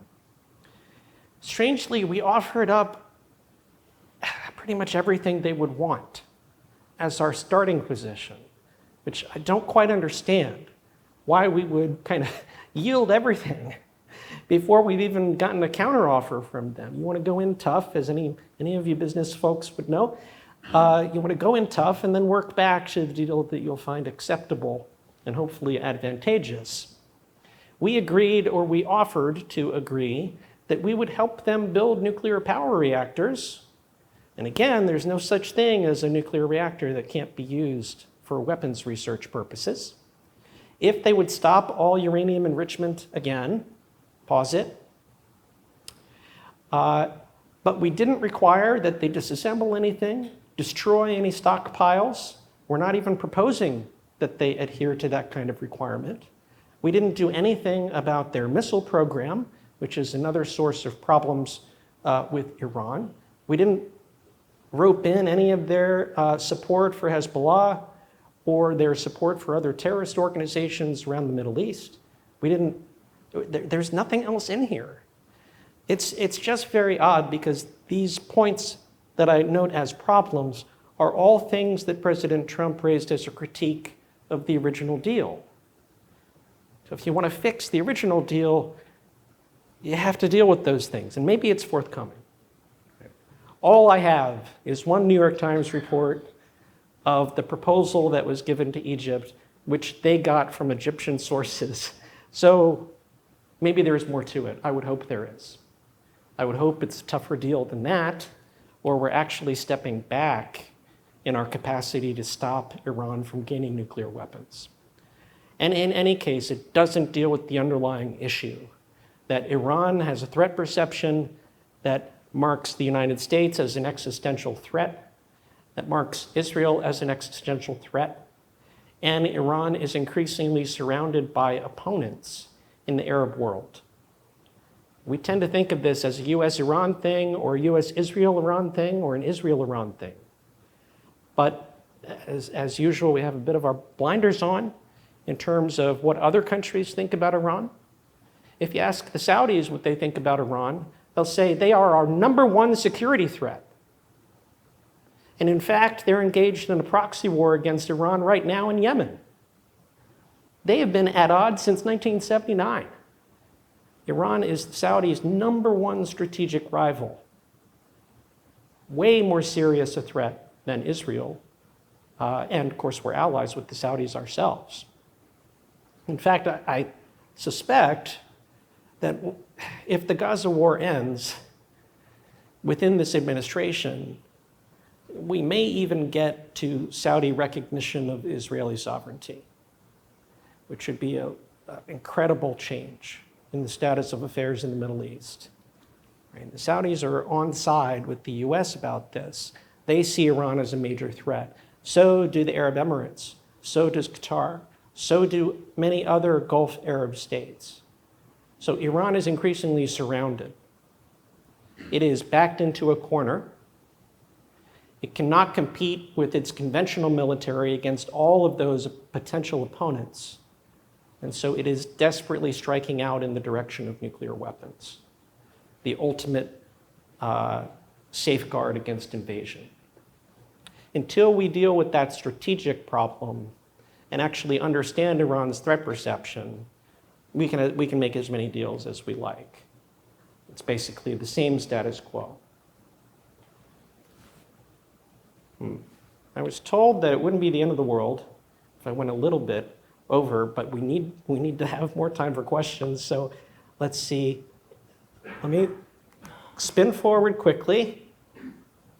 Speaker 2: Strangely, we offered up pretty much everything they would want as our starting position, which I don't quite understand why we would kind of yield everything before we've even gotten a counteroffer from them. You want to go in tough, as any of you business folks would know. You want to go in tough and then work back to the deal that you'll find acceptable and hopefully advantageous. We agreed, or we offered to agree, that we would help them build nuclear power reactors. And again, there's no such thing as a nuclear reactor that can't be used for weapons research purposes. If they would stop all uranium enrichment again, pause it. But we didn't require that they disassemble anything, destroy any stockpiles. We're not even proposing that they adhere to that kind of requirement. We didn't do anything about their missile program, which is another source of problems with Iran. We didn't rope in any of their support for Hezbollah or their support for other terrorist organizations around the Middle East. There's nothing else in here. It's just very odd, because these points that I note as problems are all things that President Trump raised as a critique of the original deal. So if you want to fix the original deal, you have to deal with those things, and maybe it's forthcoming. All I have is one New York Times report of the proposal that was given to Egypt, which they got from Egyptian sources. So maybe there is more to it. I would hope there is. I would hope it's a tougher deal than that, or we're actually stepping back in our capacity to stop Iran from gaining nuclear weapons. And in any case, it doesn't deal with the underlying issue, that Iran has a threat perception that marks the United States as an existential threat, that marks Israel as an existential threat, and Iran is increasingly surrounded by opponents in the Arab world. We tend to think of this as a US-Iran thing, or a US-Israel-Iran thing, or an Israel-Iran thing. But as usual, we have a bit of our blinders on in terms of what other countries think about Iran. If you ask the Saudis what they think about Iran, they'll say they are our #1 security threat. And in fact, they're engaged in a proxy war against Iran right now in Yemen. They have been at odds since 1979. Iran is the Saudis' #1 strategic rival. way more serious a threat than Israel. And of course, we're allies with the Saudis ourselves. In fact, I suspect that if the Gaza war ends within this administration, we may even get to Saudi recognition of Israeli sovereignty, which would be an incredible change in the status of affairs in the Middle East. Right? The Saudis are on side with the US about this. They see Iran as a major threat. So do the Arab Emirates. So does Qatar. So do many other Gulf Arab states. So Iran is increasingly surrounded. It is backed into a corner. It cannot compete with its conventional military against all of those potential opponents. And so it is desperately striking out in the direction of nuclear weapons, the ultimate safeguard against invasion. Until we deal with that strategic problem and actually understand Iran's threat perception, we can make as many deals as we like. It's basically the same status quo. I was told that it wouldn't be the end of the world if I went a little bit over, but we need to have more time for questions. So let's see. Let me spin forward quickly.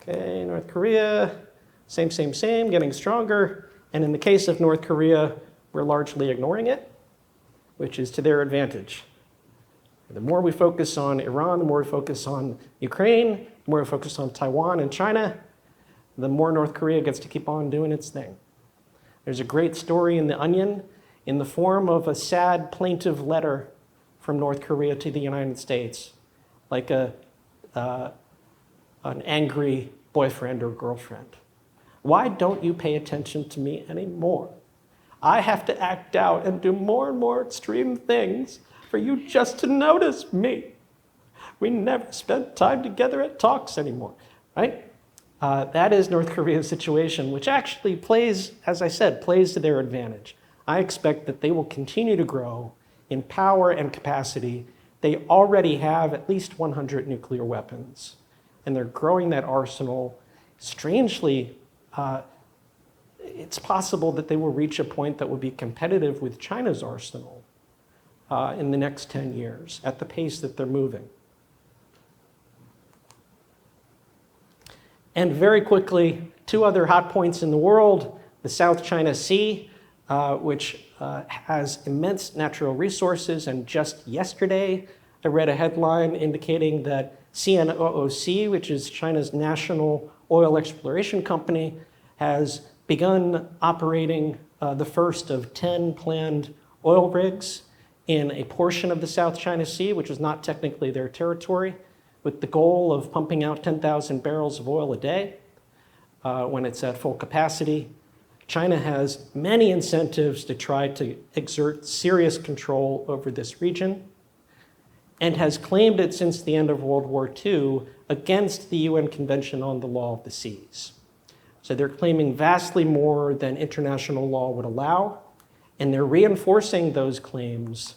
Speaker 2: Okay, North Korea, same, getting stronger. And in the case of North Korea, we're largely ignoring it, which is to their advantage. The more we focus on Iran, the more we focus on Ukraine, the more we focus on Taiwan and China, the more North Korea gets to keep on doing its thing. There's a great story in The Onion in the form of a sad, plaintive letter from North Korea to the United States, like an angry boyfriend or girlfriend. Why don't you pay attention to me anymore? I have to act out and do more and more extreme things for you just to notice me. We never spent time together at talks anymore, right? That is North Korea's situation, which actually plays, as I said, plays to their advantage. I expect that they will continue to grow in power and capacity. They already have at least 100 nuclear weapons, and they're growing that arsenal. Strangely, it's possible that they will reach a point that will be competitive with China's arsenal in the next 10 years at the pace that they're moving. And very quickly, two other hot points in the world: the South China Sea, which has immense natural resources. And just yesterday, I read a headline indicating that CNOOC, which is China's national oil exploration company, has begun operating the first of 10 planned oil rigs in a portion of the South China Sea, which is not technically their territory, with the goal of pumping out 10,000 barrels of oil a day when it's at full capacity. China has many incentives to try to exert serious control over this region and has claimed it since the end of World War II against the UN Convention on the Law of the Seas. So they're claiming vastly more than international law would allow, and they're reinforcing those claims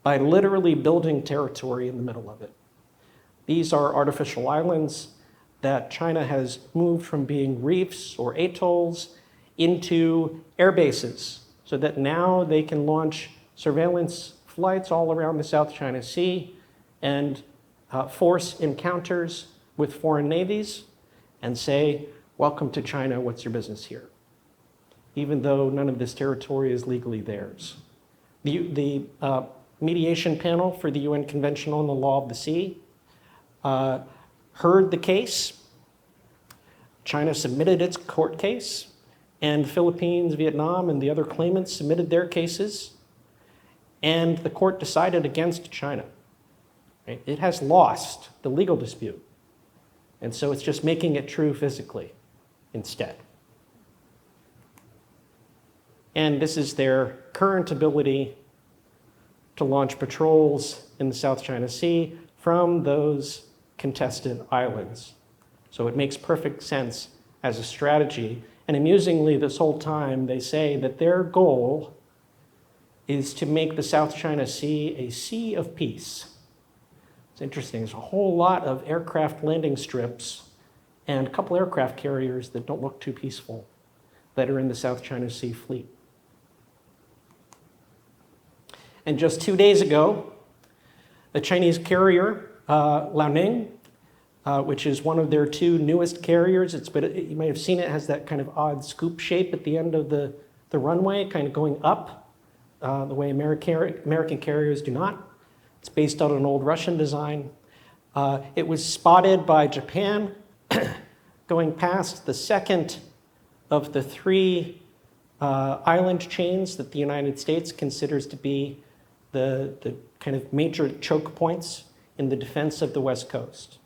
Speaker 2: by literally building territory in the middle of it. These are artificial islands that China has moved from being reefs or atolls into air bases, so that now they can launch surveillance flights all around the South China Sea and force encounters with foreign navies and say, "Welcome to China, what's your business here?" Even though none of this territory is legally theirs. The mediation panel for the UN Convention on the Law of the Sea heard the case. China submitted its court case, and the Philippines, Vietnam, and the other claimants submitted their cases, and the court decided against China. Right? It has lost the legal dispute, and so it's just making it true physically instead. And this is their current ability to launch patrols in the South China Sea from those contested islands. So it makes perfect sense as a strategy. And amusingly, this whole time, they say that their goal is to make the South China Sea a sea of peace. It's interesting. There's a whole lot of aircraft landing strips and a couple aircraft carriers that don't look too peaceful that are in the South China Sea fleet. And just 2 days ago, the Chinese carrier, Liaoning, which is one of their two newest carriers, you may have seen it, has that kind of odd scoop shape at the end of the runway, kind of going up, the way American carriers do not. It's based on an old Russian design. It was spotted by Japan going past the second of the three island chains that the United States considers to be the kind of major choke points in the defense of the West Coast.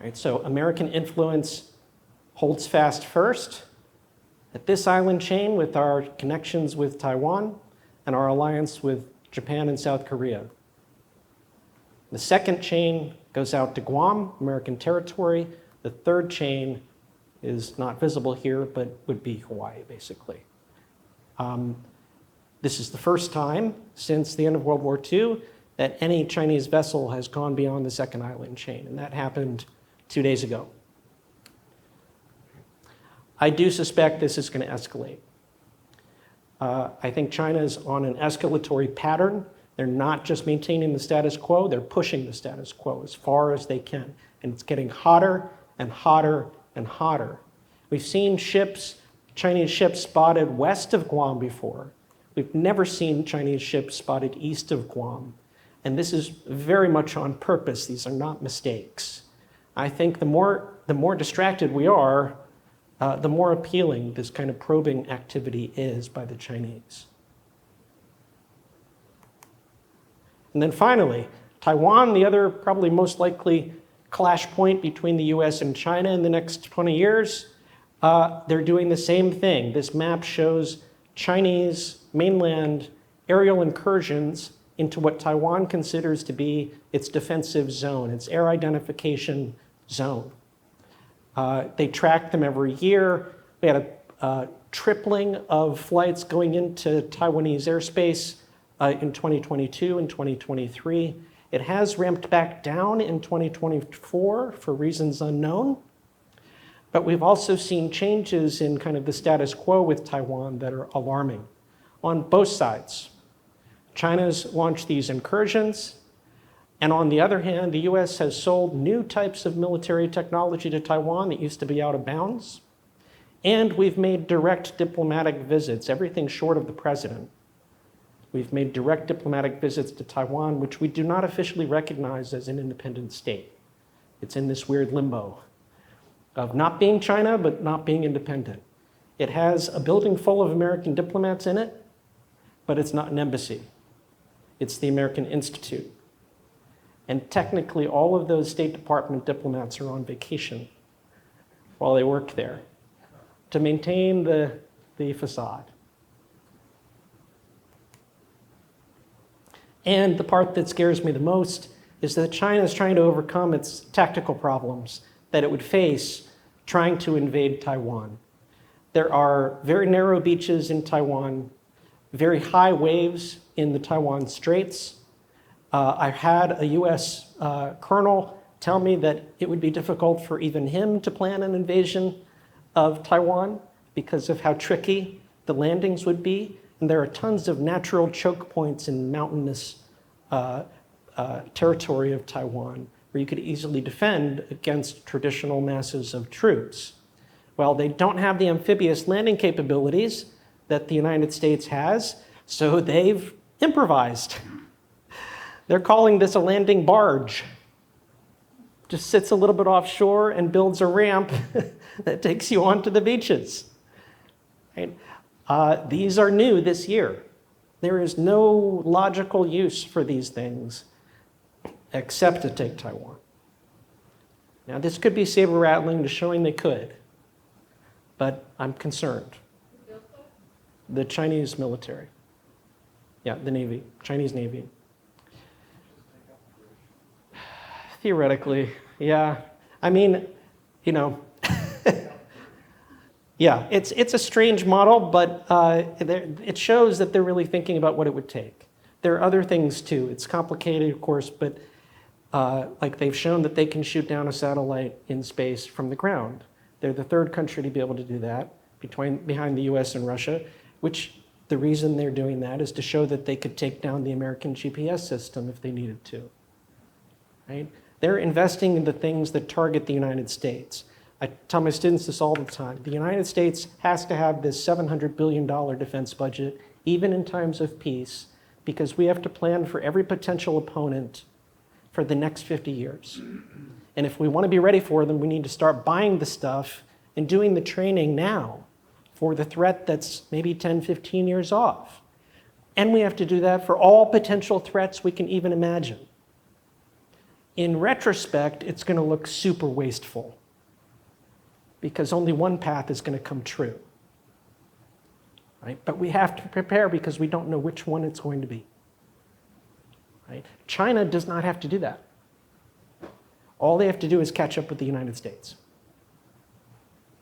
Speaker 2: Right, so American influence holds fast first at this island chain with our connections with Taiwan and our alliance with Japan and South Korea. The second chain goes out to Guam, American territory. The third chain is not visible here, but would be Hawaii, basically. This is the first time since the end of World War II that any Chinese vessel has gone beyond the second island chain, and that happened 2 days ago. I do suspect this is going to escalate. I think China is on an escalatory pattern. They're not just maintaining the status quo, they're pushing the status quo as far as they can. And it's getting hotter and hotter and hotter. We've seen Chinese ships spotted west of Guam before. We've never seen Chinese ships spotted east of Guam. And this is very much on purpose. These are not mistakes. I think the more distracted we are, the more appealing this kind of probing activity is by the Chinese. And then finally, Taiwan, the other probably most likely clash point between the US and China in the next 20 years, they're doing the same thing. This map shows Chinese mainland aerial incursions into what Taiwan considers to be its defensive zone, its air identification zone. They track them every year. We had a tripling of flights going into Taiwanese airspace in 2022 and 2023. It has ramped back down in 2024 for reasons unknown. But we've also seen changes in kind of the status quo with Taiwan that are alarming on both sides. China's launched these incursions, and on the other hand, the US has sold new types of military technology to Taiwan that used to be out of bounds. And we've made direct diplomatic visits, everything short of the president. We've made direct diplomatic visits to Taiwan, which we do not officially recognize as an independent state. It's in this weird limbo of not being China, but not being independent. It has a building full of American diplomats in it, but it's not an embassy. It's the American Institute. And technically, all of those State Department diplomats are on vacation while they work there to maintain the facade. And the part that scares me the most is that China is trying to overcome its tactical problems that it would face trying to invade Taiwan. There are very narrow beaches in Taiwan, very high waves in the Taiwan Straits. I had a US colonel tell me that it would be difficult for even him to plan an invasion of Taiwan because of how tricky the landings would be. And there are tons of natural choke points in mountainous territory of Taiwan where you could easily defend against traditional masses of troops. Well, they don't have the amphibious landing capabilities that the United States has, so they've improvised. They're calling this a landing barge. Just sits a little bit offshore and builds a ramp that takes you onto the beaches. Right? These are new this year. There is no logical use for these things except to take Taiwan. Now, this could be saber-rattling to showing they could, but I'm concerned. The Chinese military. Yeah, the Navy, Chinese Navy. Theoretically, yeah. I mean, you know, yeah, it's a strange model, but it shows that they're really thinking about what it would take. There are other things too. It's complicated, of course, but Like they've shown that they can shoot down a satellite in space from the ground. They're the third country to be able to do that behind the US and Russia, which the reason they're doing that is to show that they could take down the American GPS system if they needed to. Right? They're investing in the things that target the United States. I tell my students this all the time. The United States has to have this $700 billion defense budget, even in times of peace, because we have to plan for every potential opponent for the next 50 years. And if we want to be ready for them, we need to start buying the stuff and doing the training now for the threat that's maybe 10, 15 years off. And we have to do that for all potential threats we can even imagine. In retrospect, it's going to look super wasteful because only one path is going to come true. Right? But we have to prepare because we don't know which one it's going to be. Right? China does not have to do that. All they have to do is catch up with the United States.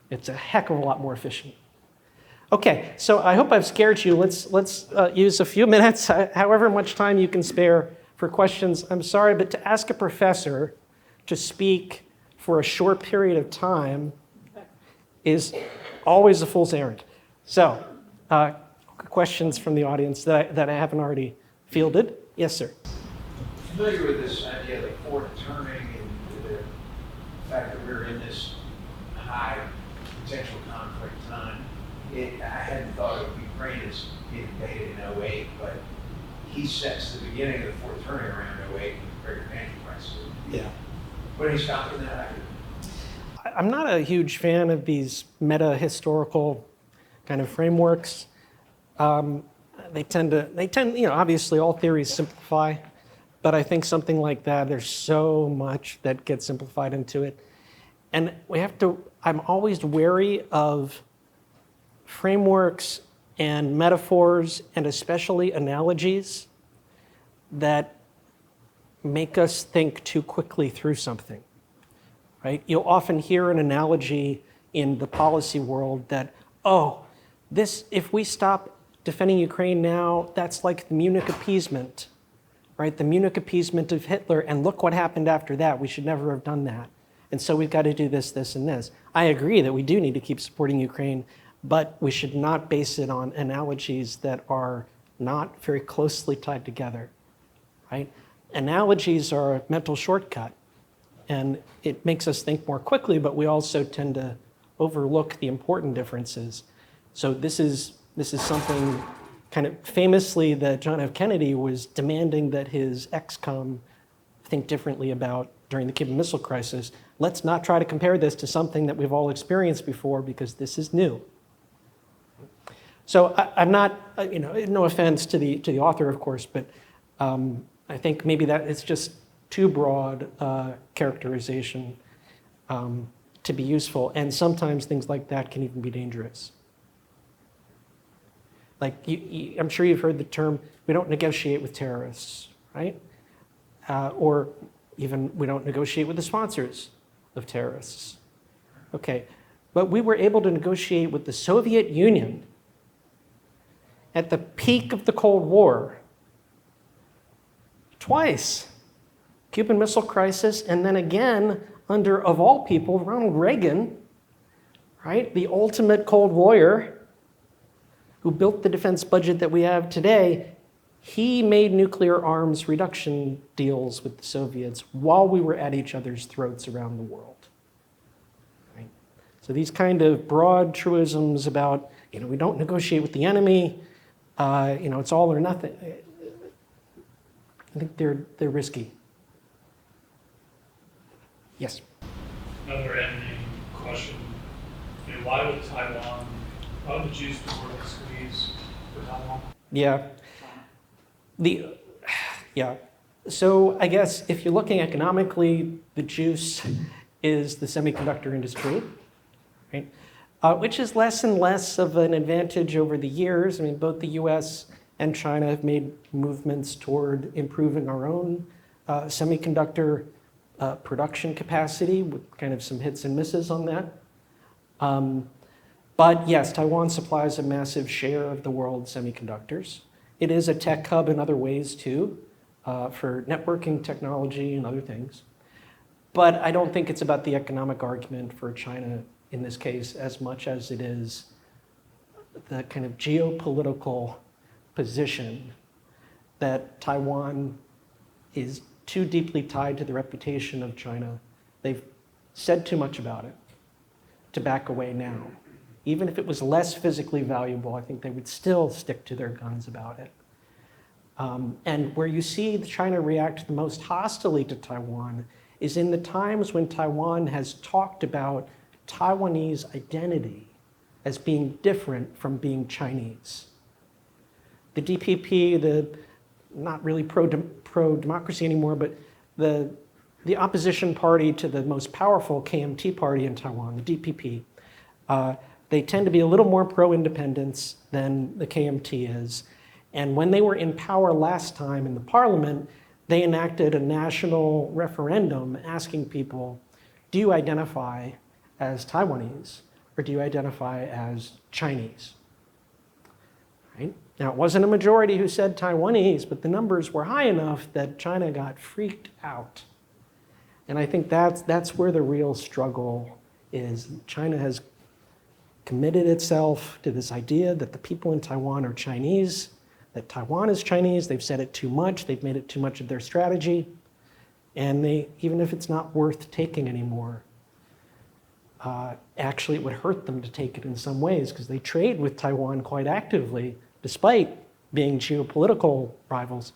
Speaker 2: It's a heck of a lot more efficient. Okay, so I hope I've scared you. Let's use a few minutes, however much time you can spare for questions. I'm sorry, but to ask a professor to speak for a short period of time is always a fool's errand. So, questions from the audience that I haven't already fielded? Yes, sir.
Speaker 7: Familiar with this idea of the fourth turning and the fact that we're in this high potential conflict time. I hadn't thought of Ukraine as being invaded in '08, but he sets the beginning of the fourth turning around '08 with the Great Financial Crisis.
Speaker 2: Yeah.
Speaker 7: What are you stopping that?
Speaker 2: I'm not a huge fan of these meta-historical kind of frameworks. They tend, obviously all theories simplify, but I think something like that, there's so much that gets simplified into it. And I'm always wary of frameworks and metaphors and especially analogies that make us think too quickly through something, right? You'll often hear an analogy in the policy world that, if we stop defending Ukraine now, that's like the Munich appeasement, right? The Munich appeasement of Hitler, and look what happened after that. We should never have done that. And so we've got to do this, this, and this. I agree that we do need to keep supporting Ukraine, but we should not base it on analogies that are not very closely tied together, right? Analogies are a mental shortcut, and it makes us think more quickly, but we also tend to overlook the important differences. So this is something kind of famously that John F. Kennedy was demanding that his ex-com think differently about during the Cuban Missile Crisis. Let's not try to compare this to something that we've all experienced before because this is new. So I'm not, no offense to the author, of course, but I think maybe that it's just too broad characterization to be useful, and sometimes things like that can even be dangerous. Like, I'm sure you've heard the term, we don't negotiate with terrorists, right? Or even we don't negotiate with the sponsors of terrorists. Okay, but we were able to negotiate with the Soviet Union at the peak of the Cold War twice. Cuban Missile Crisis, and then again under, of all people, Ronald Reagan, right? The ultimate Cold Warrior, who built the defense budget that we have today. He made nuclear arms reduction deals with the Soviets while we were at each other's throats around the world. Right? So these kind of broad truisms about, we don't negotiate with the enemy, it's all or nothing. I think they're risky. Yes?
Speaker 4: Another ending question. Why would the Jews be worth the squeeze for Taiwan?
Speaker 2: Yeah. So I guess if you're looking economically, the juice is the semiconductor industry, right? Which is less and less of an advantage over the years. I mean, both the US and China have made movements toward improving our own semiconductor production capacity with kind of some hits and misses on that. But yes, Taiwan supplies a massive share of the world's semiconductors. It is a tech hub in other ways too. for networking technology and other things. But I don't think it's about the economic argument for China in this case as much as it is the kind of geopolitical position that Taiwan is too deeply tied to the reputation of China. They've said too much about it to back away now. Even if it was less physically valuable, I think they would still stick to their guns about it. And where you see China react the most hostilely to Taiwan is in the times when Taiwan has talked about Taiwanese identity as being different from being Chinese. The DPP, the not really pro-democracy anymore, but the opposition party to the most powerful KMT party in Taiwan, the DPP, they tend to be a little more pro-independence than the KMT is. And when they were in power last time in the parliament, they enacted a national referendum asking people, do you identify as Taiwanese or do you identify as Chinese? Right? Now, it wasn't a majority who said Taiwanese, but the numbers were high enough that China got freaked out. And I think that's where the real struggle is. China has committed itself to this idea that the people in Taiwan are Chinese, that Taiwan is Chinese. They've said it too much. They've made it too much of their strategy. And even if it's not worth taking anymore, actually it would hurt them to take it in some ways because they trade with Taiwan quite actively, despite being geopolitical rivals.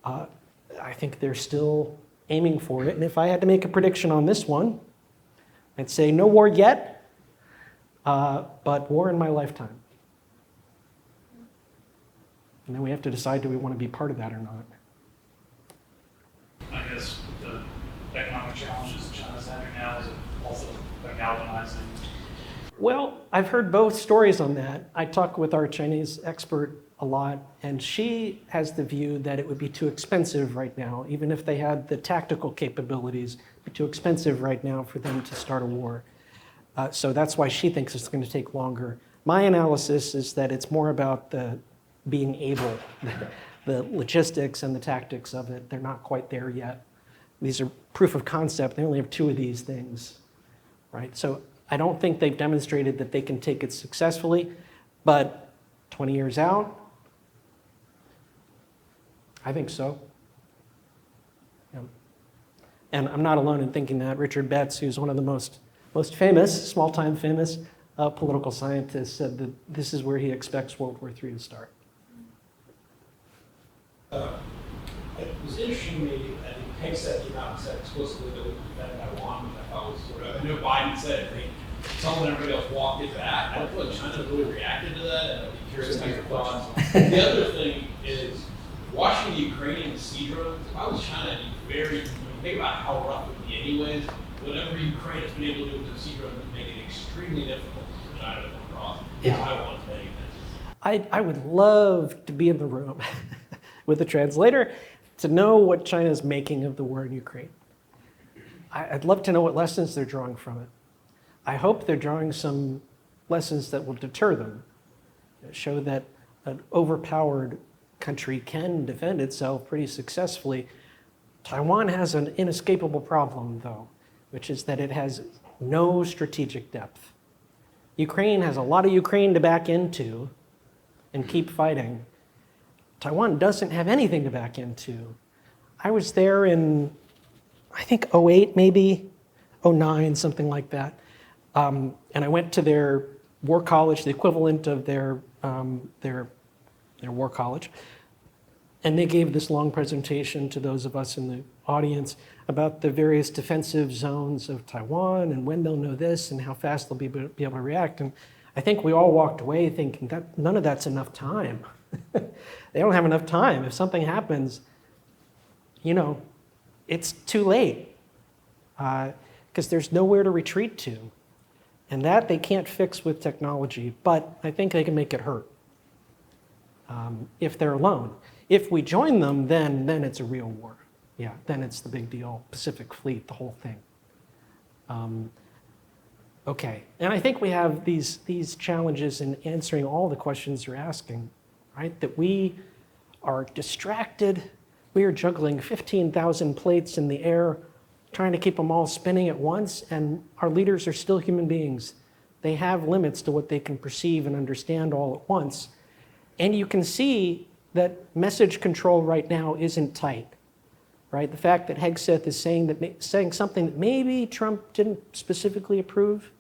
Speaker 2: I think they're still aiming for it. And if I had to make a prediction on this one, I'd say no war yet, but war in my lifetime. And then we have to decide, do we want to be part of that or not?
Speaker 4: I guess the economic challenges China's having now is also galvanizing.
Speaker 2: Well, I've heard both stories on that. I talk with our Chinese expert a lot, and she has the view that it would be too expensive right now, even if they had the tactical capabilities, it'd be too expensive right now for them to start a war. So that's why she thinks it's going to take longer. My analysis is that it's more about the being able, the logistics and the tactics of it. They're not quite there yet. These are proof of concept. They only have 2 of these things, right? So I don't think they've demonstrated that they can take it successfully, but 20 years out, I think so. Yeah. And I'm not alone in thinking that. Richard Betts, who's one of the most famous, small-time famous political scientists, said that this is where he expects World War III to start.
Speaker 8: It was interesting to me that Pence said came out and said explicitly that we defend Taiwan, which I thought was sort of, I know Biden said it, someone everybody else walked it back. I don't feel like China really reacted to that, and I'd be curious to your thoughts. The other thing is, watching the Ukrainian siege drones, if I was China, I'd be very, think about how rough it would be anyways. Whatever Ukraine has been able to do with the siege drones would make it extremely difficult for China to come across.
Speaker 2: Yeah.
Speaker 8: Taiwan is making this.
Speaker 2: I would love to be in the room with the translator to know what China's making of the war in Ukraine. I'd love to know what lessons they're drawing from it. I hope they're drawing some lessons that will deter them, show that an overpowered country can defend itself pretty successfully. Taiwan has an inescapable problem, though, which is that it has no strategic depth. Ukraine has a lot of Ukraine to back into and keep fighting. Taiwan doesn't have anything to back into. I was there in, I think, 08 maybe, 09, something like that. And I went to their war college, the equivalent of their war college. And they gave this long presentation to those of us in the audience about the various defensive zones of Taiwan and when they'll know this and how fast they'll be able to react. And I think we all walked away thinking that none of that's enough time. They don't have enough time. If something happens, it's too late because there's nowhere to retreat to. And that they can't fix with technology, but I think they can make it hurt if they're alone. If we join them, then it's a real war. Yeah, then it's the big deal, Pacific Fleet, the whole thing. Okay, and I think we have these challenges in answering all the questions you're asking, right? That we are distracted We are juggling 15,000 plates in the air, trying to keep them all spinning at once, and our leaders are still human beings. They have limits to what they can perceive and understand all at once. And you can see that message control right now isn't tight, right? The fact that Hegseth is saying something that maybe Trump didn't specifically approve,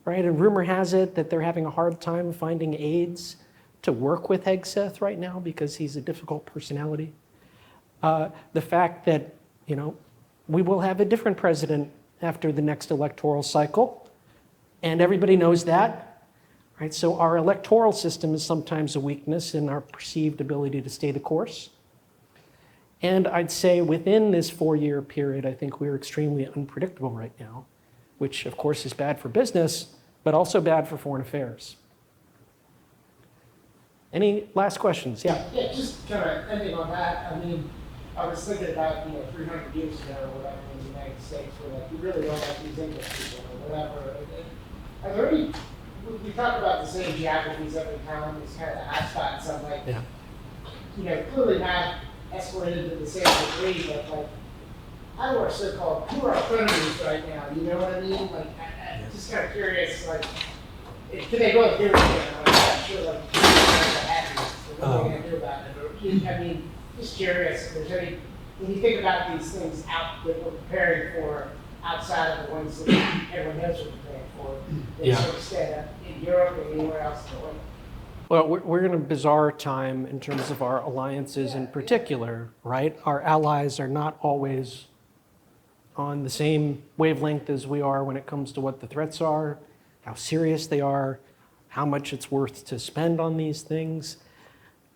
Speaker 2: right? And rumor has it that they're having a hard time finding aides to work with Hegseth right now because he's a difficult personality. The fact that, we will have a different president after the next electoral cycle, and everybody knows that, right? So our electoral system is sometimes a weakness in our perceived ability to stay the course. And I'd say within this 4-year period, I think we're extremely unpredictable right now, which of course is bad for business, but also bad for foreign affairs. Any last questions? Yeah.
Speaker 3: Yeah, just kind of ending on that. I mean, I was thinking about, 300 years ago or whatever in the United States, where like, you really don't have these English people or whatever. Are there any, we talk about the same geographies every time, it's kind of the hotspots. I'm like,
Speaker 2: Yeah.
Speaker 3: Clearly not escalated to the same degree, but like, who are our frenemies right now? You know what I mean? Like, I'm just kind of curious, like, can they go here again? I'm not sure, like, what are they going to do about it? Or, I mean, just curious if there's any, when you think about these things out that we're preparing for outside of the ones that everyone knows we're preparing for, they sort of stand up in Europe or anywhere else in the world.
Speaker 2: Well, we're in a bizarre time in terms of our alliances in particular, right? Our allies are not always on the same wavelength as we are when it comes to what the threats are, how serious they are, how much it's worth to spend on these things.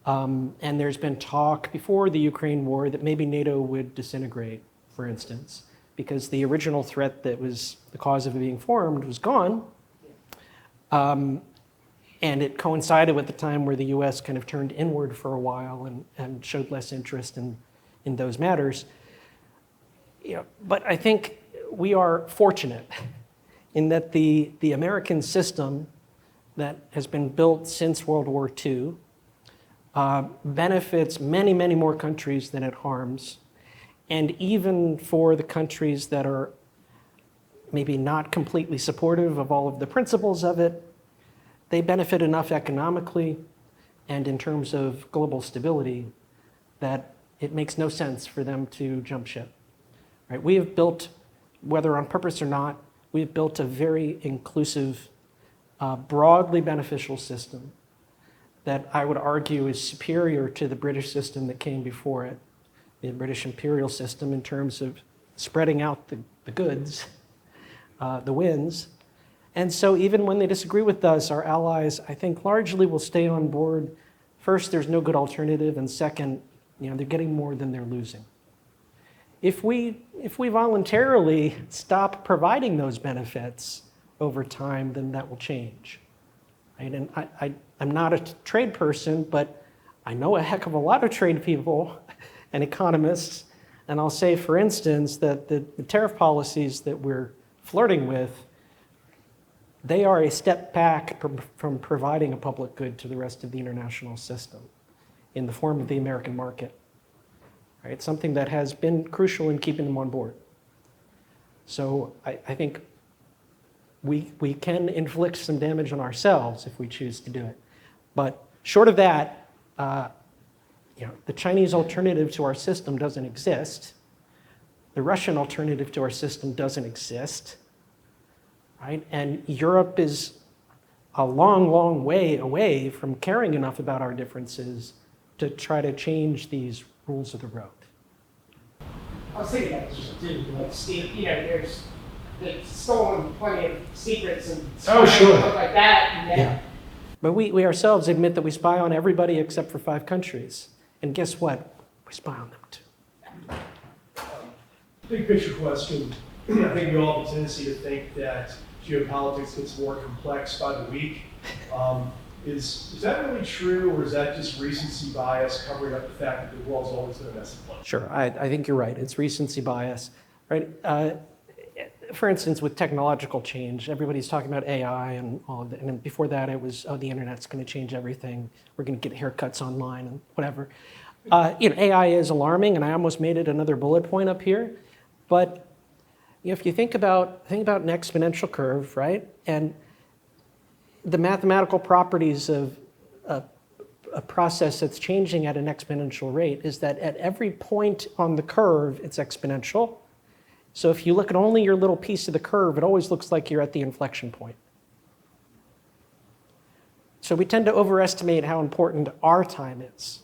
Speaker 2: And there's been talk before the Ukraine war that maybe NATO would disintegrate, for instance, because the original threat that was the cause of it being formed was gone. And it coincided with the time where the US kind of turned inward for a while and showed less interest in those matters. But I think we are fortunate in that the American system that has been built since World War II benefits many, many more countries than it harms. And even for the countries that are maybe not completely supportive of all of the principles of it, they benefit enough economically and in terms of global stability that it makes no sense for them to jump ship. Right? We have built, whether on purpose or not, we've built a very inclusive, broadly beneficial system that I would argue is superior to the British system that came before it, the British imperial system, in terms of spreading out the goods, the wins. And so even when they disagree with us, our allies, I think, largely will stay on board. First, there's no good alternative, and second, they're getting more than they're losing. If we voluntarily stop providing those benefits over time, then that will change. Right? And I'm not a trade person, but I know a heck of a lot of trade people and economists. And I'll say, for instance, that the tariff policies that we're flirting with, they are a step back from providing a public good to the rest of the international system in the form of the American market. Right? Something that has been crucial in keeping them on board. So I think we can inflict some damage on ourselves if we choose to do it. But short of that, the Chinese alternative to our system doesn't exist. The Russian alternative to our system doesn't exist. Right? And Europe is a long, long way away from caring enough about our differences to try to change these rules of the road.
Speaker 3: I was thinking about this too, like Steve, they've stolen plenty of secrets and stuff like that. And
Speaker 2: Yeah. But we ourselves admit that we spy on everybody except for 5 countries. And guess what? We spy on them too.
Speaker 9: Big picture question. I think we all have a tendency to think that geopolitics gets more complex by the week. Is that really true, or is that just recency bias covering up the fact that the world's always been a messy place?
Speaker 2: Sure, I think you're right. It's recency bias, right? For instance, with technological change, everybody's talking about AI and all of that. And then before that, it was, the internet's going to change everything. We're going to get haircuts online and whatever. AI is alarming, and I almost made it another bullet point up here. But if you think about an exponential curve, right, and the mathematical properties of a process that's changing at an exponential rate is that at every point on the curve, it's exponential. So if you look at only your little piece of the curve, it always looks like you're at the inflection point. So we tend to overestimate how important our time is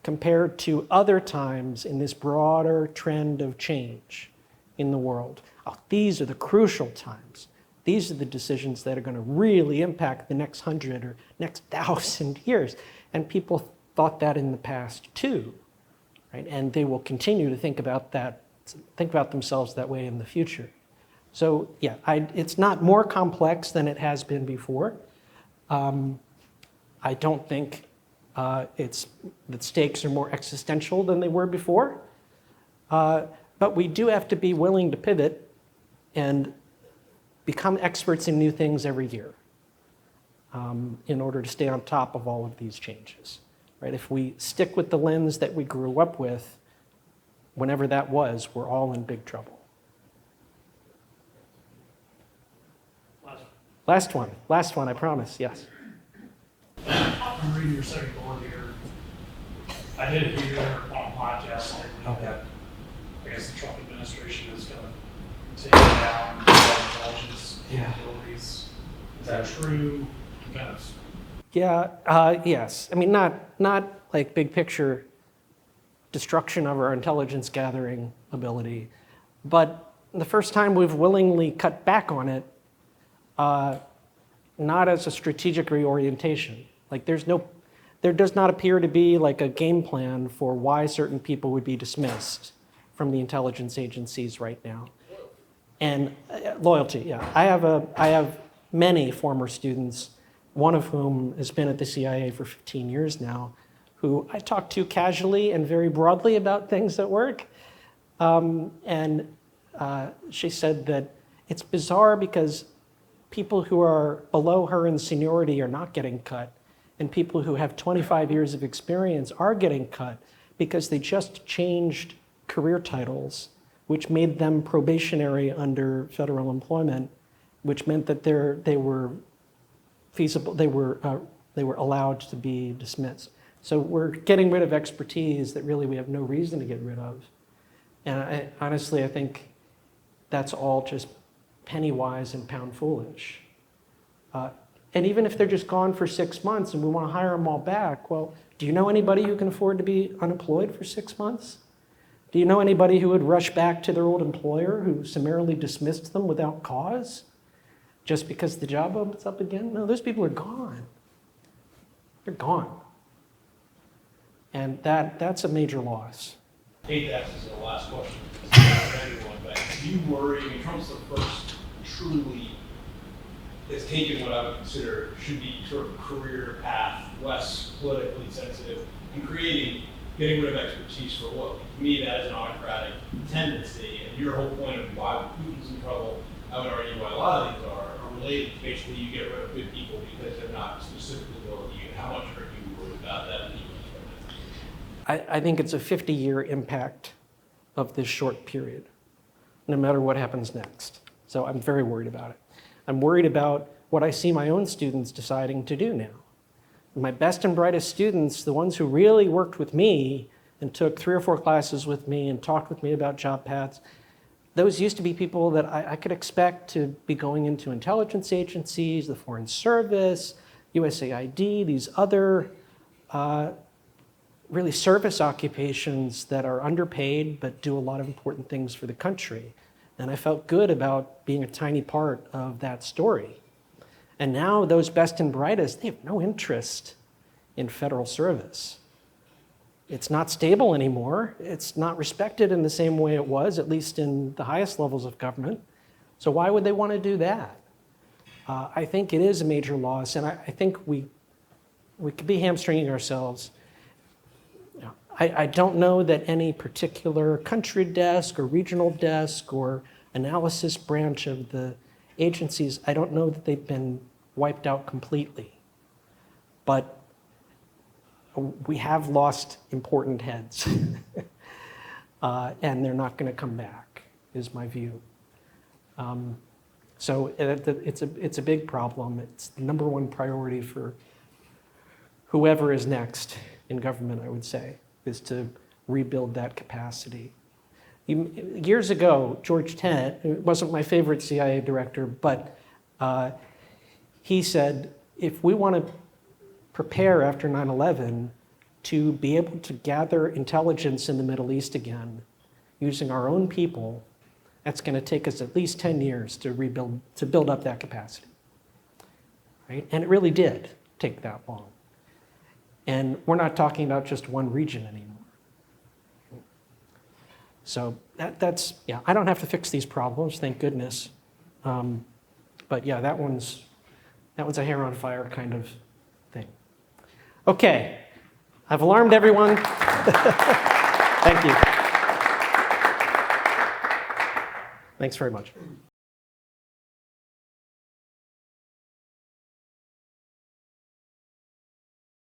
Speaker 2: compared to other times in this broader trend of change in the world. Oh, these are the crucial times. These are the decisions that are going to really impact the next 100 or next 1,000 years. And people thought that in the past too, right? And they will continue to think about themselves that way in the future. So yeah, it's not more complex than it has been before. I don't think the stakes are more existential than they were before. But we do have to be willing to pivot and become experts in new things every year in order to stay on top of all of these changes. Right? If we stick with the lens that we grew up with, whenever that was, we're all in big trouble. Last one, I promise, yes.
Speaker 4: I'm reading your second bullet here. I did hear on a podcast lately that I guess the Trump administration is going to take down intelligence capabilities. Is that true? Kind of.
Speaker 2: Yeah, yes. I mean, not like big picture destruction of our intelligence gathering ability, but the first time we've willingly cut back on it, not as a strategic reorientation. Like there does not appear to be like a game plan for why certain people would be dismissed from the intelligence agencies right now. And loyalty, yeah. I have many former students, one of whom has been at the CIA for 15 years now, who I talk to casually and very broadly about things at work. She said that it's bizarre because people who are below her in seniority are not getting cut, and people who have 25 years of experience are getting cut because they just changed career titles, which made them probationary under federal employment, which meant that they were feasible, they were allowed to be dismissed. So we're getting rid of expertise that really we have no reason to get rid of. And honestly, I think that's all just penny wise and pound foolish. And even if they're just gone for 6 months and we want to hire them all back, well, do you know anybody who can afford to be unemployed for 6 months? Do you know anybody who would rush back to their old employer who summarily dismissed them without cause just because the job opens up again? No, those people are gone. They're gone. And that's a major loss.
Speaker 8: I hate to ask this as the last question for anyone, but do you worry, I mean, Trump's the first truly has taken what I would consider should be sort of a career path, less politically sensitive, and getting rid of expertise for what, to me, that is an autocratic tendency. And your whole point of why Putin's in trouble, I would argue why a lot of these are related. Basically, you get rid of good people because they're not specifically loyal to you. How much are you worried about that?
Speaker 2: I think it's a 50-year impact of this short period, no matter what happens next. So I'm very worried about it. I'm worried about what I see my own students deciding to do now. My best and brightest students, the ones who really worked with me and took 3 or 4 classes with me and talked with me about job paths, those used to be people that I could expect to be going into intelligence agencies, the Foreign Service, USAID, these other really service occupations that are underpaid but do a lot of important things for the country. And I felt good about being a tiny part of that story. And now those best and brightest, they have no interest in federal service. It's not stable anymore. It's not respected in the same way it was, at least in the highest levels of government. So why would they want to do that? I think it is a major loss, and I think we could be hamstringing ourselves. I don't know that any particular country desk or regional desk or analysis branch of the agencies, I don't know that they've been wiped out completely. But we have lost important heads. And they're not going to come back, is my view. So it's a big problem. It's the number one priority for whoever is next in government, I would say, is to rebuild that capacity. Years ago, George Tenet, who wasn't my favorite CIA director, but he said, if we want to prepare after 9/11 to be able to gather intelligence in the Middle East again, using our own people, that's going to take us at least 10 years to build up that capacity. Right? And it really did take that long. And we're not talking about just one region anymore. So that's, yeah, I don't have to fix these problems, thank goodness. But yeah, that one's a hair on fire kind of thing. Okay, I've alarmed everyone. Thank you. Thanks very much.